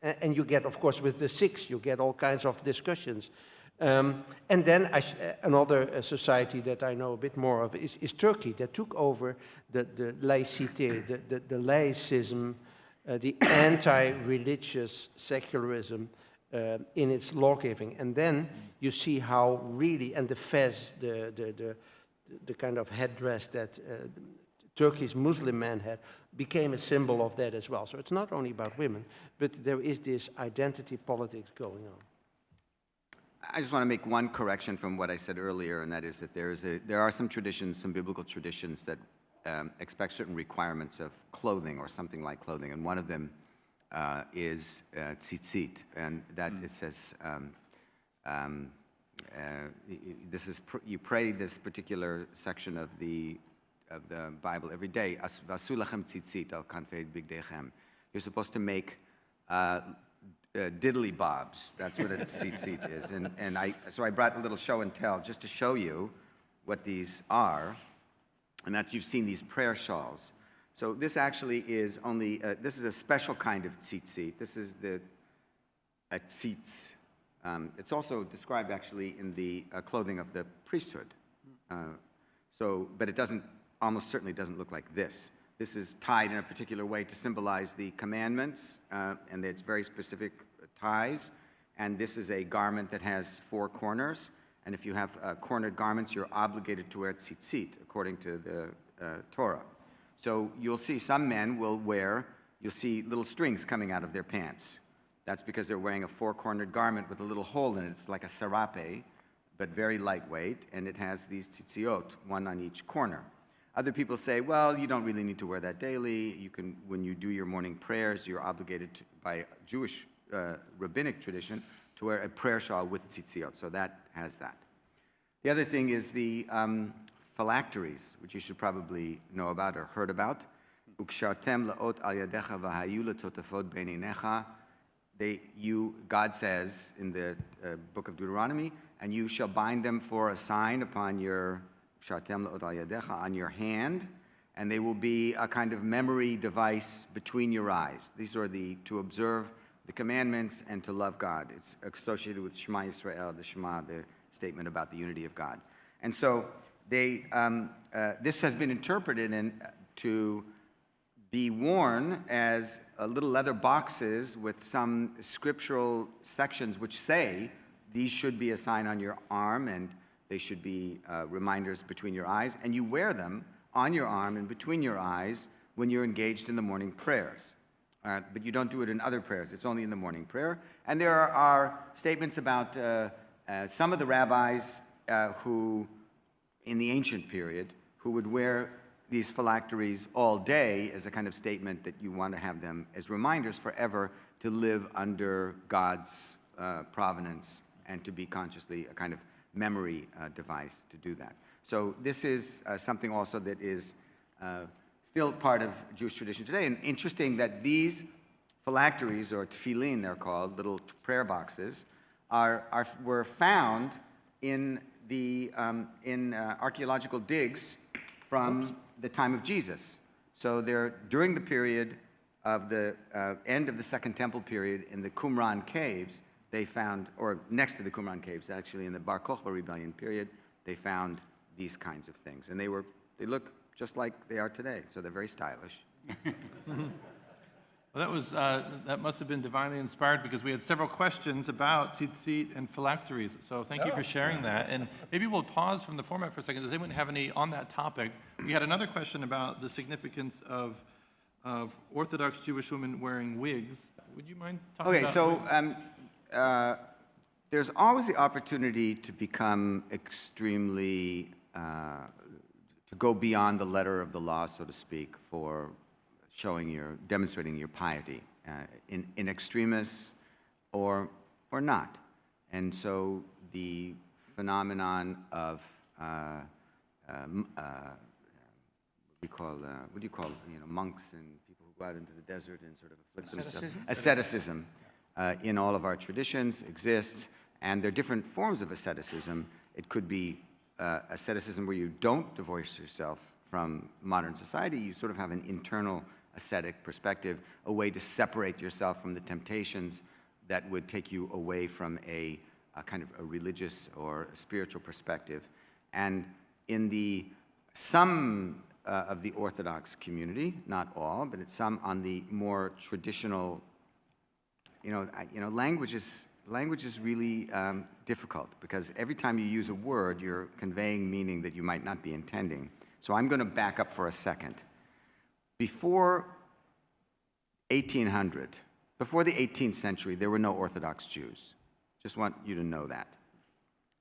And you get, of course, with the Sikhs, you get all kinds of discussions. And then another society that I know a bit more of is Turkey, that took over the laïcité, the laicism, the anti-religious secularism in its lawgiving. And then you see how really, and the fez, the kind of headdress that Turkey's Muslim men had, became a symbol of that as well. So it's not only about women, but there is this identity politics going on. I just want to make one correction from what I said earlier, and that is that there are some traditions, some biblical traditions that expect certain requirements of clothing or something like clothing, and one of them is tzitzit, and that it says you pray this particular section of the Bible every day. Vasu lachem tzitzit al kanfei bigdechem. You're supposed to make diddly bobs. That's what a tzitzit is. So I brought a little show and tell just to show you what these are, and that you've seen these prayer shawls. So this actually is only, this is a special kind of tzitzit. This is a tzitz. It's also described actually in the clothing of the priesthood. But it almost certainly doesn't look like this. This is tied in a particular way to symbolize the commandments, and it's very specific ties. And this is a garment that has 4 corners. And if you have cornered garments, you're obligated to wear tzitzit, according to the Torah. So you'll see some men you'll see little strings coming out of their pants. That's because they're wearing a 4-cornered garment with a little hole in it. It's like a serape, but very lightweight, and it has these tzitziot, one on each corner. Other people say, well, you don't really need to wear that daily. You can, when you do your morning prayers, you're obligated to, by Jewish rabbinic tradition, to wear a prayer shawl with tzitziot. So that has that. The other thing is the phylacteries, which you should probably know about or heard about. Ukshartem laot al yadecha v'hayu letotafot beinenecha. God says in the book of Deuteronomy, and you shall bind them for a sign upon your ukshartem laot al yadecha, on your hand, and they will be a kind of memory device between your eyes. These are to observe the commandments and to love God. It's associated with Shema Yisrael, the Shema, the statement about the unity of God. And so this has been interpreted to be worn as little leather boxes with some scriptural sections which say these should be a sign on your arm and they should be reminders between your eyes, and you wear them on your arm and between your eyes when you're engaged in the morning prayers. But you don't do it in other prayers. It's only in the morning prayer. And there are statements about some of the rabbis who, in the ancient period, who would wear these phylacteries all day as a kind of statement that you want to have them as reminders forever to live under God's providence and to be consciously a kind of memory device to do that. So this is something also that is still part of Jewish tradition today. And interesting that these phylacteries, or tefillin they're called, little prayer boxes, were found in archaeological digs from the time of Jesus. So they're during the period of the end of the Second Temple period in the Qumran caves. They found, or next to the Qumran caves, actually, in the Bar Kokhba rebellion period, they found these kinds of things, and they look just like they are today. So they're very stylish. Well, that must have been divinely inspired, because we had several questions about tzitzit and phylacteries. So thank you for sharing that. And maybe we'll pause from the format for a second. Does anyone have any on that topic? We had another question about the significance of Orthodox Jewish women wearing wigs. Would you mind talking about Okay, so there's always the opportunity to become extremely, to go beyond the letter of the law, so to speak, for demonstrating your piety, in extremis or not. And so the phenomenon of what do you call monks and people who go out into the desert and sort of afflict themselves. Asceticism in all of our traditions exists, and there are different forms of asceticism. It could be asceticism where you don't divorce yourself from modern society. You sort of have an internal ascetic perspective, a way to separate yourself from the temptations that would take you away from a kind of a religious or a spiritual perspective. And in some of the Orthodox community, not all, but it's some on the more traditional, language is really difficult, because every time you use a word, you're conveying meaning that you might not be intending. So I'm going to back up for a second. Before 1800, before the 18th century, there were no Orthodox Jews. Just want you to know that.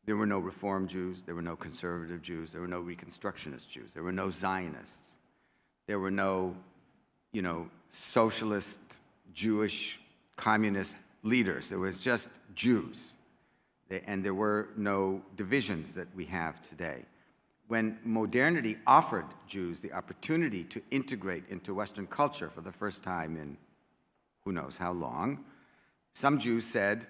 There were no Reform Jews, there were no Conservative Jews, there were no Reconstructionist Jews, there were no Zionists, there were no, socialist, Jewish, communist leaders. There was just Jews. And there were no divisions that we have today. When modernity offered Jews the opportunity to integrate into Western culture for the first time in who knows how long, some Jews said,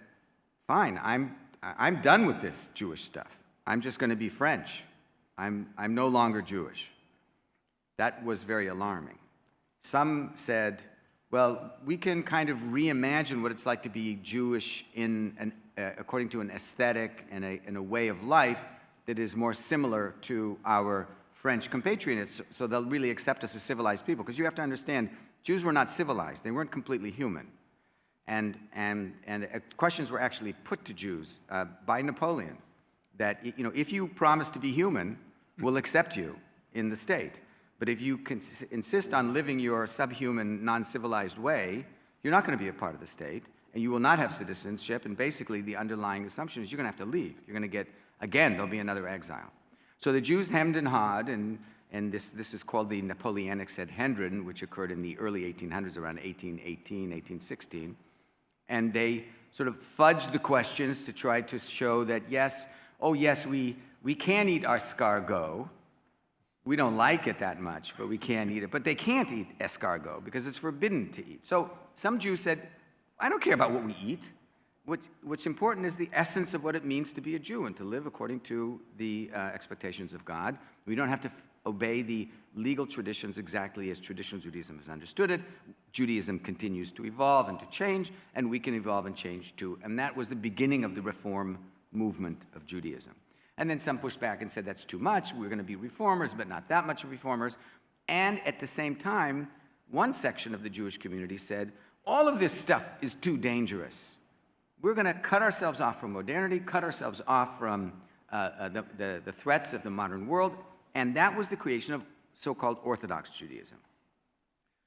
fine, I'm done with this Jewish stuff. I'm just going to be French. I'm no longer Jewish. That was very alarming. Some said, well, we can kind of reimagine what it's like to be Jewish according to an aesthetic and a way of life that is more similar to our French compatriots, so they'll really accept us as civilized people. Because you have to understand, Jews were not civilized. They weren't completely human. And questions were actually put to Jews by Napoleon that, if you promise to be human, we'll accept you in the state. But if you insist on living your subhuman, non-civilized way, you're not going to be a part of the state, and you will not have citizenship, and basically the underlying assumption is you're going to have to leave. You're going to get, again, there'll be another exile. So the Jews hemmed and hawed, and this is called the Napoleonic Sanhedrin, which occurred in the early 1800s, around 1818, 1816. And they sort of fudged the questions to try to show that, yes, we we can eat escargot. We don't like it that much, but we can eat it. But they can't eat escargot because it's forbidden to eat. So some Jews said, I don't care about what we eat. What's important is the essence of what it means to be a Jew and to live according to the expectations of God. We don't have to obey the legal traditions exactly as traditional Judaism has understood it. Judaism continues to evolve and to change, and we can evolve and change too. And that was the beginning of the reform movement of Judaism. And then some pushed back and said that's too much. We're going to be reformers, but not that much reformers. And at the same time, one section of the Jewish community said, all of this stuff is too dangerous. We're going to cut ourselves off from modernity, cut ourselves off from the threats of the modern world, and that was the creation of so-called Orthodox Judaism.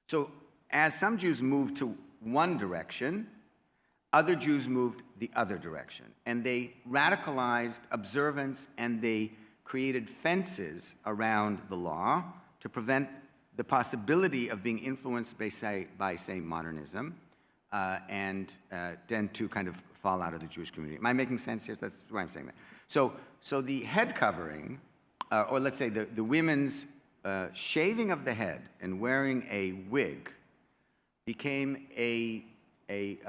So as some Jews moved to one direction, other Jews moved the other direction, and they radicalized observance, and they created fences around the law to prevent the possibility of being influenced by, say, modernism, and then to kind of fall out of the Jewish community. Am I making sense here? That's why I'm saying that. So the head covering, or let's say the women's shaving of the head and wearing a wig became a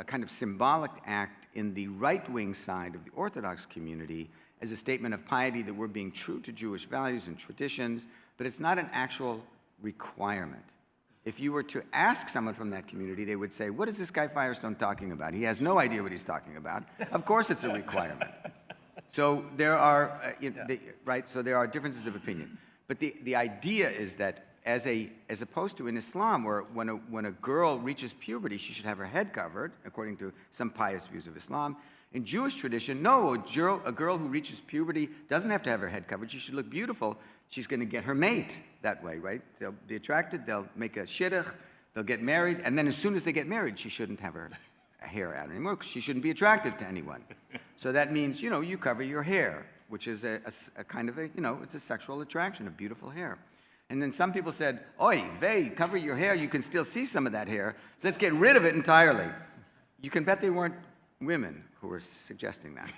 kind of symbolic act in the right-wing side of the Orthodox community as a statement of piety that we're being true to Jewish values and traditions, but it's not an actual requirement. If you were to ask someone from that community, they would say, what is this guy Firestone talking about? He has no idea what he's talking about. Of course it's a requirement. So there are, right, so there are differences of opinion. But the idea is that as opposed to in Islam, where when a girl reaches puberty, she should have her head covered, according to some pious views of Islam. In Jewish tradition, no, a girl who reaches puberty doesn't have to have her head covered. She should look beautiful. She's going to get her mate that way, right? They'll be attracted, they'll make a shidduch, they'll get married, and then as soon as they get married, she shouldn't have her hair out anymore, because she shouldn't be attractive to anyone. So that means, you cover your hair, which is a kind of it's a sexual attraction, of beautiful hair. And then some people said, oy vey, cover your hair, you can still see some of that hair, so let's get rid of it entirely. You can bet they weren't women who were suggesting that.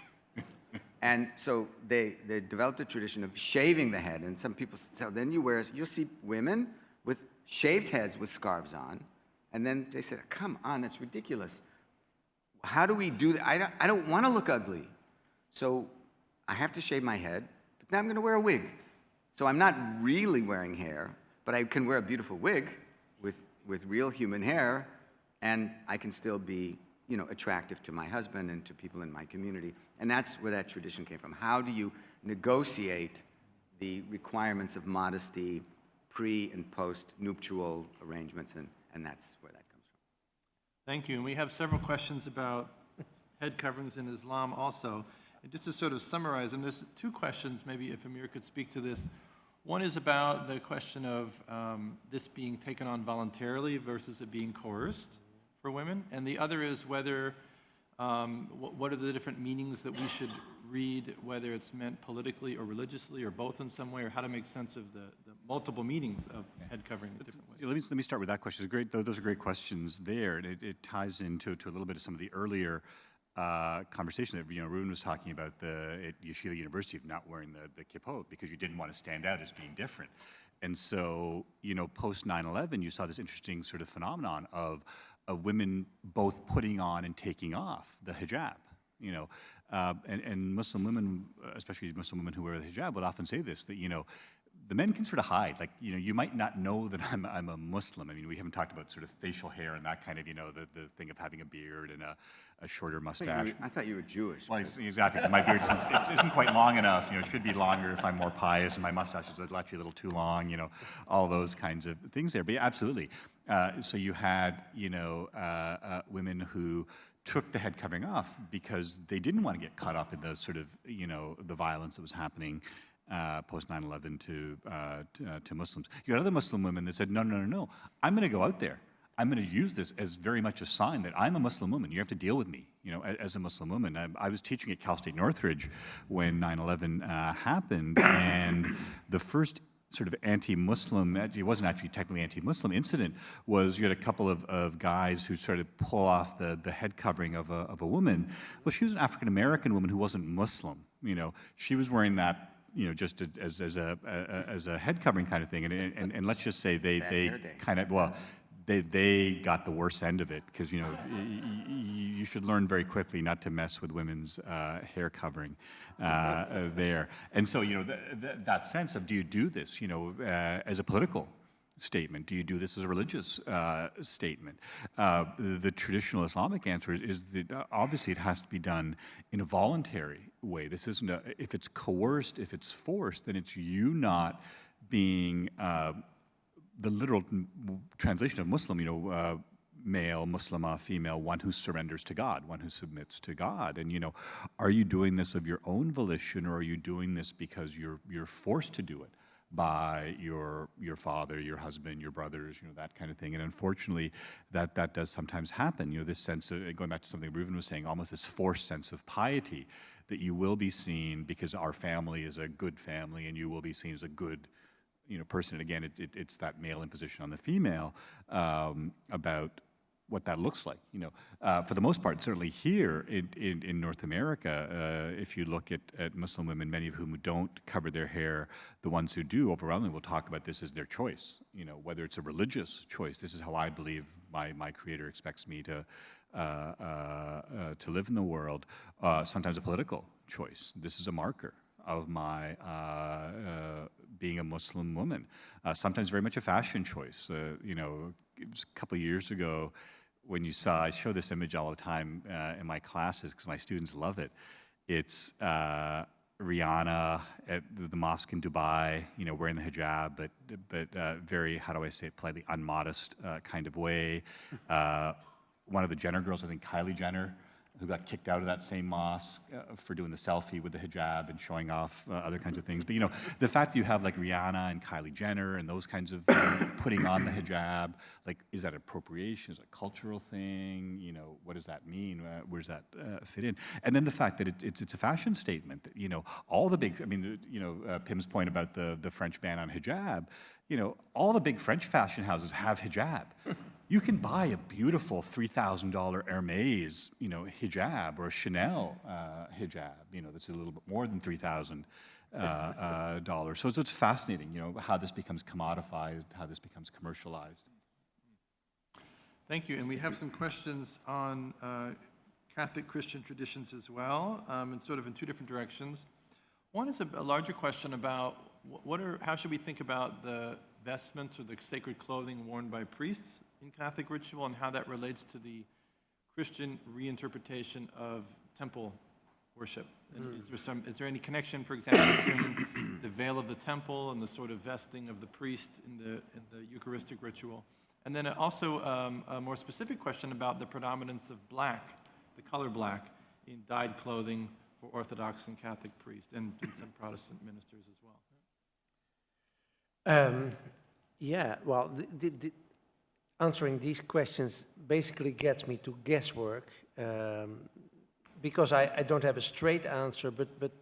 And so they developed a tradition of shaving the head, and some people, so then you'll see women with shaved heads with scarves on, and then they said, come on, that's ridiculous. How do we do that? I don't want to look ugly, so I have to shave my head, but now I'm going to wear a wig. So I'm not really wearing hair, but I can wear a beautiful wig with real human hair, and I can still be attractive to my husband and to people in my community. And that's where that tradition came from. How do you negotiate the requirements of modesty pre- and post-nuptial arrangements, and that's where that comes from. Thank you. And we have several questions about head coverings in Islam also. And just to sort of summarize them, there's two questions, maybe if Amir could speak to this. One is about the question of this being taken on voluntarily versus it being coerced for women, and the other is whether, what are the different meanings that we should read, whether it's meant politically or religiously or both in some way, or how to make sense of the multiple meanings of head covering in different ways. Let me start with that question. Those are great questions there, and it ties into a little bit of some of the earlier conversation that Reuven was talking about at Yeshiva University of not wearing the kippot because you didn't want to stand out as being different. And so, post 9/11, you saw this interesting sort of phenomenon of women both putting on and taking off the hijab, and Muslim women, especially Muslim women who wear the hijab, would often say this, that, the men can sort of hide. Like, you might not know that I'm a Muslim. I mean, we haven't talked about sort of facial hair and that kind of, the thing of having a beard and a shorter mustache. I thought you were Jewish. Well, exactly. My beard isn't quite long enough. It should be longer if I'm more pious, and my mustache is actually a little too long. All those kinds of things there. But yeah, absolutely. So you had, women who took the head covering off because they didn't want to get caught up in the sort of, the violence that was happening post 9/11 to Muslims. You had other Muslim women that said, no, I'm going to go out there. I'm going to use this as very much a sign that I'm a Muslim woman. You have to deal with me, as a Muslim woman. I was teaching at Cal State Northridge when 9/11 happened, and the first sort of anti-Muslim, it wasn't actually technically anti-Muslim incident, was you had a couple of guys who started to pull off the head covering of a woman. Well, she was an African-American woman who wasn't Muslim. She was wearing that just as a head covering kind of thing. And let's just say they hair day. kind of, well, they got the worst end of it, because you should learn very quickly not to mess with women's hair covering there. And so that sense of, do you do this as a political statement? Do you do this as a religious statement? The traditional Islamic answer is that obviously it has to be done in a voluntary way. This isn't if it's coerced, if it's forced, then it's you not being the literal translation of Muslim, male, Muslimah, female, one who surrenders to God, one who submits to God. And are you doing this of your own volition, or are you doing this because you're forced to do it by your father, your husband, your brothers, that kind of thing? And unfortunately, that does sometimes happen. This sense of, going back to something Reuven was saying, almost this forced sense of piety, that you will be seen because our family is a good family, and you will be seen as a good person. And again, it's that male imposition on the female about what that looks like. For the most part, certainly here in North America, if you look at Muslim women, many of whom don't cover their hair, the ones who do overwhelmingly will talk about this as their choice. Whether it's a religious choice, this is how I believe my Creator expects me to live in the world. Sometimes a political choice. This is a marker of my being a Muslim woman. Sometimes very much a fashion choice. It was a couple of years ago when you saw, I show this image all the time in my classes because my students love it. It's Rihanna at the mosque in Dubai, wearing the hijab, but very, how do I say it politely, unmodest kind of way. One of the Jenner girls, I think Kylie Jenner, who got kicked out of that same mosque for doing the selfie with the hijab and showing off other kinds of things. But the fact that you have like Rihanna and Kylie Jenner and those kinds of putting on the hijab, like, is that appropriation? Is it a cultural thing? What does that mean? Where does that fit in? And then the fact that it's a fashion statement that, all the big, Pim's point about the French ban on hijab, all the big French fashion houses have hijab. You can buy a beautiful $3,000 Hermes, hijab, or a Chanel hijab, that's a little bit more than $3,000. So it's fascinating, how this becomes commodified, how this becomes commercialized. Thank you. And we have some questions on Catholic Christian traditions as well, and sort of in two different directions. One is a larger question about how should we think about the vestments or the sacred clothing worn by priests in Catholic ritual, and how that relates to the Christian reinterpretation of temple worship. And is there any connection, for example, between the veil of the temple and the sort of vesting of the priest in the Eucharistic ritual? And then also a more specific question about the predominance of black, the color black, in dyed clothing for Orthodox and Catholic priests, and some Protestant ministers as well. Well, answering these questions basically gets me to guesswork, because I don't have a straight answer, but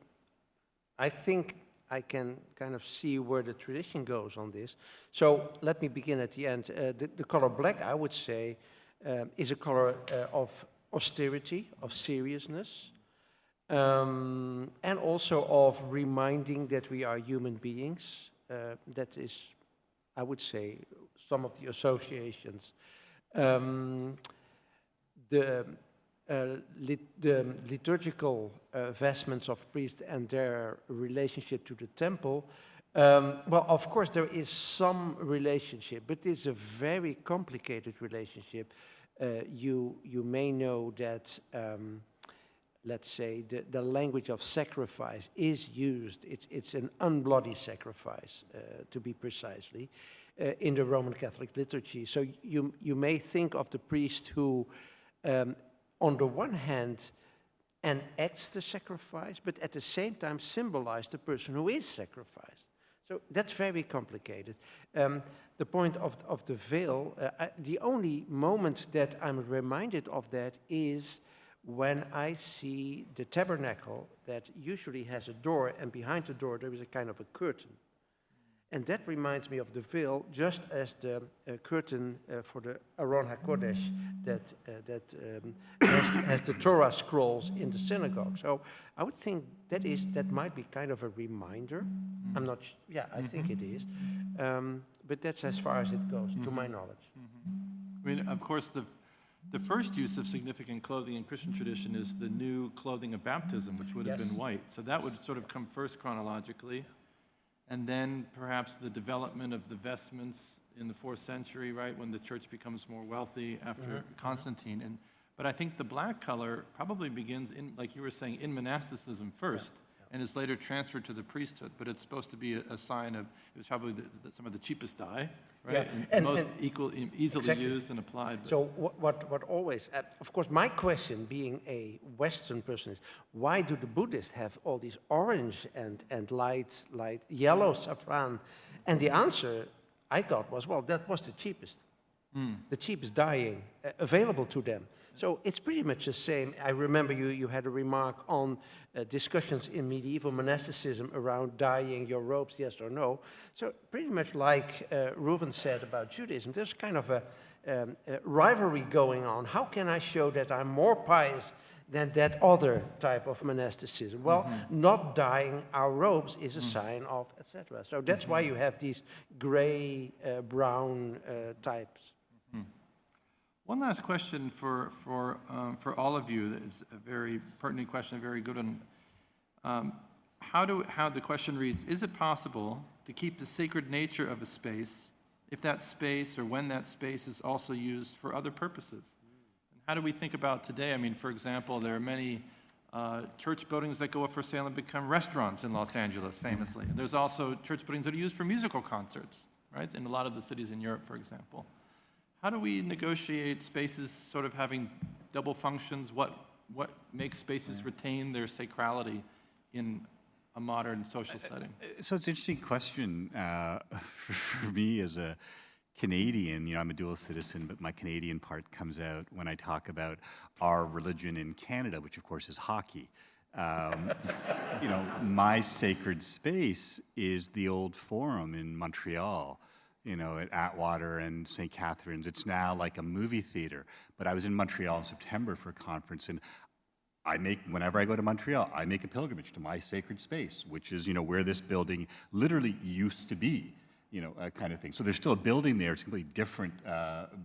I think I can kind of see where the tradition goes on this. So let me begin at the end. The color black, I would say, is a color of austerity, of seriousness, and also of reminding that we are human beings. That is, I would say, some of the associations. The liturgical vestments of priests and their relationship to the temple, well, of course, there is some relationship, but it's a very complicated relationship. You may know that, let's say, the language of sacrifice is used. It's an unbloody sacrifice, to be precisely, in the Roman Catholic liturgy. So you may think of the priest who, on the one hand, enacts the sacrifice, but at the same time symbolize the person who is sacrificed. So that's very complicated. The point of the veil, the only moment that I'm reminded of that is when I see the tabernacle that usually has a door, and behind the door there is a kind of a curtain. And that reminds me of the veil, just as the curtain for the Aron HaKodesh has the Torah scrolls in the synagogue. So I would think that might be kind of a reminder. I'm not, I think it is. But that's as far as it goes, to my knowledge. I mean, of course, the first use of significant clothing in Christian tradition is the new clothing of baptism, which would have been white. So that would sort of come first chronologically. And then perhaps the development of the vestments in the 4th century, right, when the church becomes more wealthy after Constantine. But I think the black color probably begins, in, like you were saying, in monasticism first, and is later transferred to the priesthood. But it's supposed to be a sign of, it was probably some of the cheapest dye, right? And most easily used and applied. But. So what always, of course, my question being a Western person is, why do the Buddhists have all these orange and light yellow saffron? And the answer I got was, well, that was the cheapest dyeing available to them. So it's pretty much the same. I remember you had a remark on discussions in medieval monasticism around dyeing your robes, yes or no. So pretty much like Reuven said about Judaism, there's kind of a rivalry going on. How can I show that I'm more pious than that other type of monasticism? Well, not dyeing our robes is a sign of, etc. So that's why you have these gray, brown types. One last question for all of you. That is a very pertinent question, a very good one. How the question reads: is it possible to keep the sacred nature of a space if that space or when that space is also used for other purposes? And how do we think about today? I mean, for example, there are many church buildings that go up for sale and become restaurants in Los Angeles, famously. There's also church buildings that are used for musical concerts, right? In a lot of the cities in Europe, for example. How do we negotiate spaces sort of having double functions? What makes spaces retain their sacrality in a modern social setting? So it's an interesting question for me as a Canadian. You know, I'm a dual citizen, but my Canadian part comes out when I talk about our religion in Canada, which of course is hockey. You know, my sacred space is the old Forum in Montreal. You know, at Atwater and St. Catharines. It's now like a movie theater. But I was in Montreal in September for a conference, and whenever I go to Montreal, I make a pilgrimage to my sacred space, which is, you know, where this building literally used to be, you know, kind of thing. So there's still a building there. It's a completely different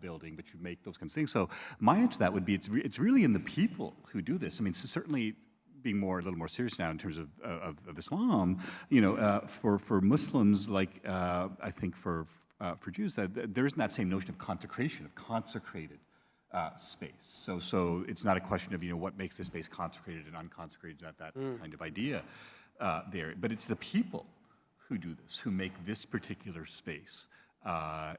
building, but you make those kinds of things. So my answer to that would be, it's really in the people who do this. I mean, so certainly being a little more serious now in terms of Islam, you know, for Muslims, like I think for Jews, that there isn't that same notion of consecration, of consecrated space. So it's not a question of, you know, what makes this space consecrated and unconsecrated, that kind of idea there. But it's the people who do this, who make this particular space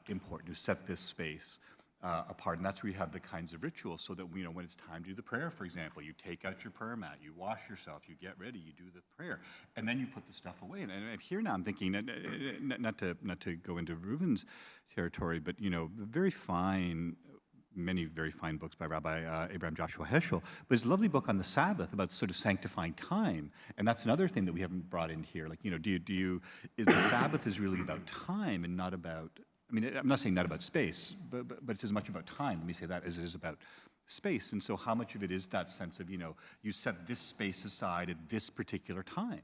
important, who set this space apart. And that's where you have the kinds of rituals, so that, you know, when it's time to do the prayer, for example, you take out your prayer mat, you wash yourself, you get ready, you do the prayer, and then you put the stuff away. And here now I'm thinking, not to go into Reuven's territory, but, you know, many very fine books by Rabbi Abraham Joshua Heschel, but his lovely book on the Sabbath about sort of sanctifying time. And that's another thing that we haven't brought in here. Like, you know, the Sabbath is really about time and not about, I mean, I'm not saying not about space, but it's as much about time, let me say that, as it is about space. And so how much of it is that sense of, you know, you set this space aside at this particular time.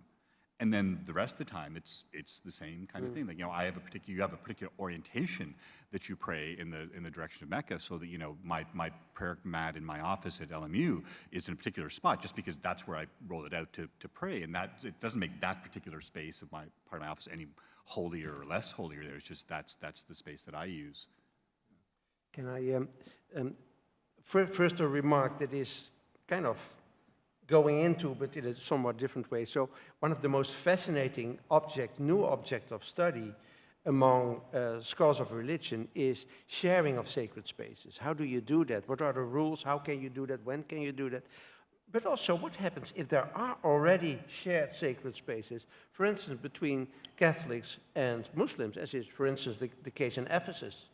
And then the rest of the time, it's the same kind of thing. Like, you know, you have a particular orientation that you pray in the direction of Mecca, so that, you know, my prayer mat in my office at LMU is in a particular spot, just because that's where I roll it out to pray. And it doesn't make that particular space of part of my office any holier or less holier. There, it's just that's the space that I use. Can I first a remark that is kind of going into, but in a somewhat different way. So one of the most fascinating new object of study among scholars of religion is sharing of sacred spaces. How do you do that? What are the rules? How can you do that? When can you do that? But also, what happens if there are already shared sacred spaces, for instance, between Catholics and Muslims, as is, for instance, the case in Ephesus,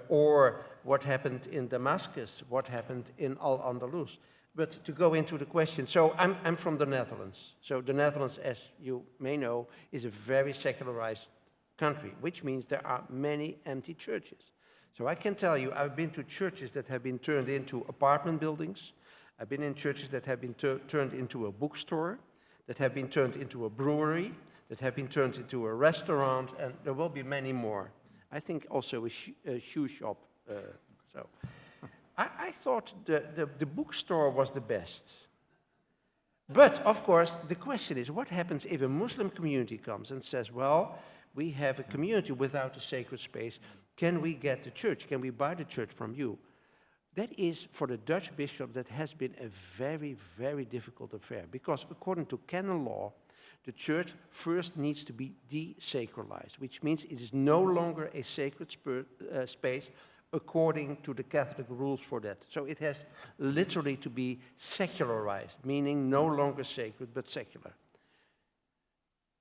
or what happened in Damascus, what happened in Al-Andalus. But to go into the question, so I'm from the Netherlands. So the Netherlands, as you may know, is a very secularized country, which means there are many empty churches. So I can tell you, I've been to churches that have been turned into apartment buildings. I've been in churches that have been turned into a bookstore, that have been turned into a brewery, that have been turned into a restaurant, and there will be many more. I think also a shoe shop. I thought the bookstore was the best. But, of course, the question is, what happens if a Muslim community comes and says, well, we have a community without a sacred space. Can we get the church? Can we buy the church from you? That is, for the Dutch bishop, that has been a very, very difficult affair. Because according to canon law, the church first needs to be desacralized, which means it is no longer a sacred space according to the Catholic rules for that. So it has literally to be secularized, meaning no longer sacred, but secular.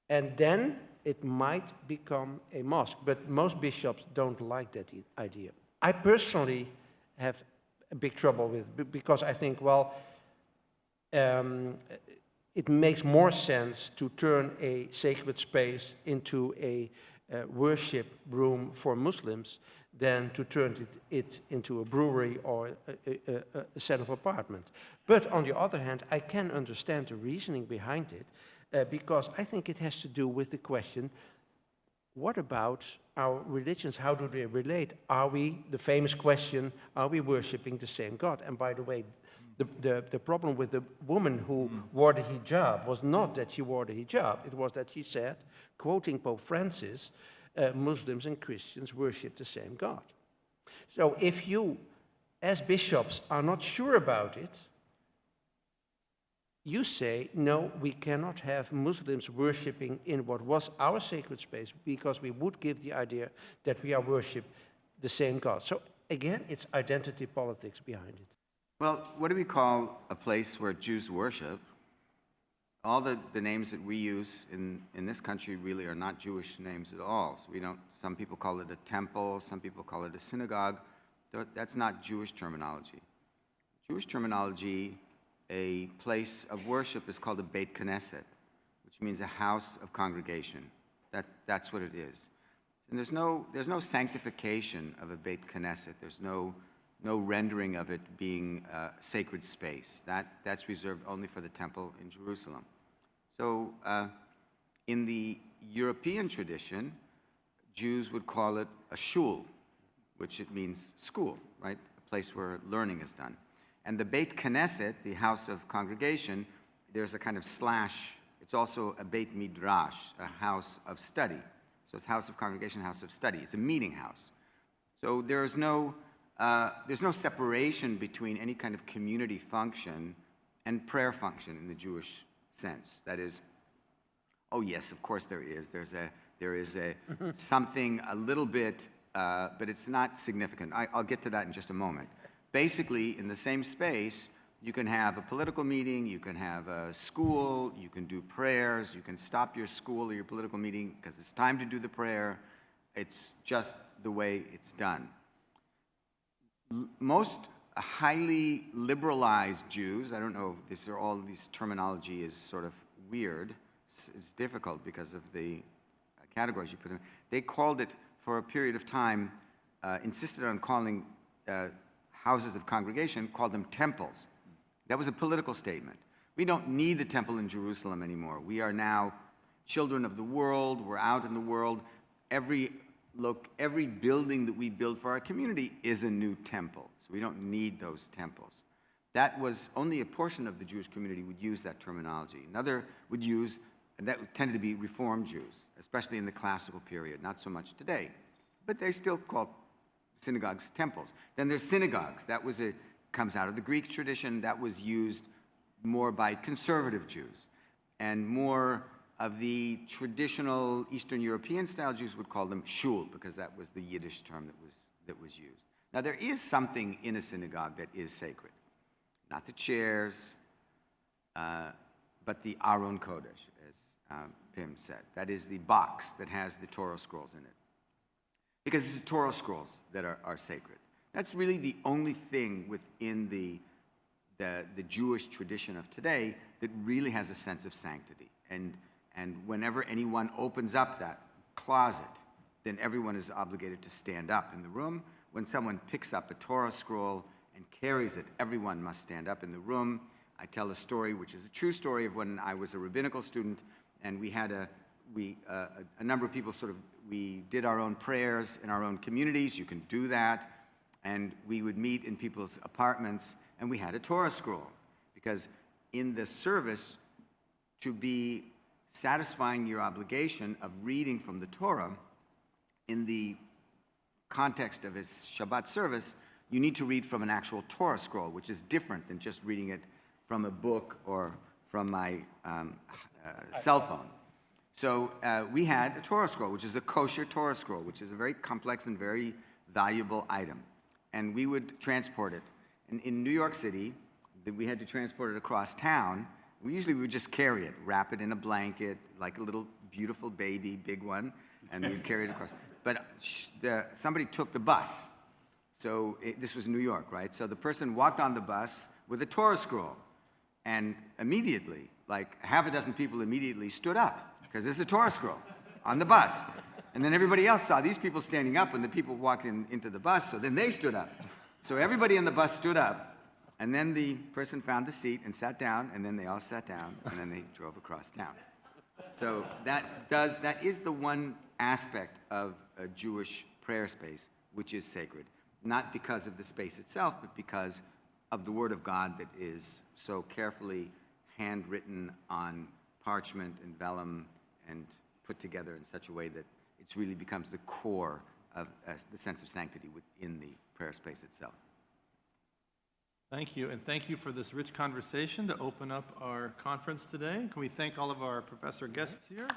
And then it might become a mosque, but most bishops don't like that idea. I personally have a big trouble with it, because I think, well, it makes more sense to turn a sacred space into a worship room for Muslims than to turn it into a brewery or a set of apartments. But on the other hand, I can understand the reasoning behind it, because I think it has to do with the question, what about our religions? How do they relate? Are we, the famous question, are we worshiping the same God? And by the way, the problem with the woman who wore the hijab was not that she wore the hijab, it was that she said, quoting Pope Francis, Muslims and Christians worship the same God. So if you, as bishops, are not sure about it, you say, no, we cannot have Muslims worshiping in what was our sacred space, because we would give the idea that we are worship the same God. So again, it's identity politics behind it. Well, what do we call a place where Jews worship? All the names that we use in this country really are not Jewish names at all. So we don't, some people call it a temple, some people call it a synagogue. That's not Jewish terminology. Jewish terminology, a place of worship is called a Beit Knesset, which means a house of congregation. That's what it is. And there's no sanctification of a Beit Knesset. There's no rendering of it being a sacred space. That's reserved only for the temple in Jerusalem. So in the European tradition, Jews would call it a shul, which it means school, right? A place where learning is done. And the Beit Knesset, the house of congregation, there's a kind of slash. It's also a Beit Midrash, a house of study. So it's house of congregation, house of study. It's a meeting house. So there's no separation between any kind of community function and prayer function in the Jewish sense. That is, oh yes, of course there is. There is a something a little bit, but it's not significant. I'll get to that in just a moment. Basically, in the same space, you can have a political meeting, you can have a school, you can do prayers, you can stop your school or your political meeting because it's time to do the prayer. It's just the way it's done. Most highly liberalized Jews, I don't know if all these terminology is sort of weird, it's difficult because of the categories you put in. They called it, for a period of time, insisted on calling houses of congregation, called them temples. That was a political statement. We don't need the temple in Jerusalem anymore. We are now children of the world, we're out in the world. Every building that we build for our community is a new temple. So we don't need those temples. That was only a portion of the Jewish community would use that terminology. Another would use, and that tended to be Reform Jews, especially in the classical period, not so much today. But they still call synagogues temples. Then there's synagogues. That comes out of the Greek tradition. That was used more by conservative Jews. And more of the traditional Eastern European style Jews would call them shul, because that was the Yiddish term that was used. Now there is something in a synagogue that is sacred. Not the chairs, but the Aron Kodesh, as Pim said. That is the box that has the Torah scrolls in it. Because it's the Torah scrolls that are sacred. That's really the only thing within the Jewish tradition of today that really has a sense of sanctity. And whenever anyone opens up that closet, then everyone is obligated to stand up in the room. When someone picks up a Torah scroll and carries it, everyone must stand up in the room. I tell a story, which is a true story, of when I was a rabbinical student, and we had a number of people we did our own prayers in our own communities. You can do that. And we would meet in people's apartments, and we had a Torah scroll. Because in the service, to be satisfying your obligation of reading from the Torah, in the context of his Shabbat service, you need to read from an actual Torah scroll, which is different than just reading it from a book or from my cell phone. So we had a Torah scroll, which is a kosher Torah scroll, which is a very complex and very valuable item. And we would transport it. And in New York City, we had to transport it across town. We would just carry it, wrap it in a blanket, like a little beautiful baby, big one, and we'd carry it across. But somebody took the bus. So this was New York, right? So the person walked on the bus with a Torah scroll. And immediately, like half a dozen people immediately stood up, because there's a Torah scroll on the bus. And then everybody else saw these people standing up when the people walked into the bus, so then they stood up. So everybody in the bus stood up, and then the person found the seat and sat down, and then they all sat down, and then they drove across town. So that is the one aspect of a Jewish prayer space which is sacred. Not because of the space itself, but because of the Word of God that is so carefully handwritten on parchment and vellum and put together in such a way that it really becomes the core of the sense of sanctity within the prayer space itself. Thank you, and thank you for this rich conversation to open up our conference today. Can we thank all of our professor guests here?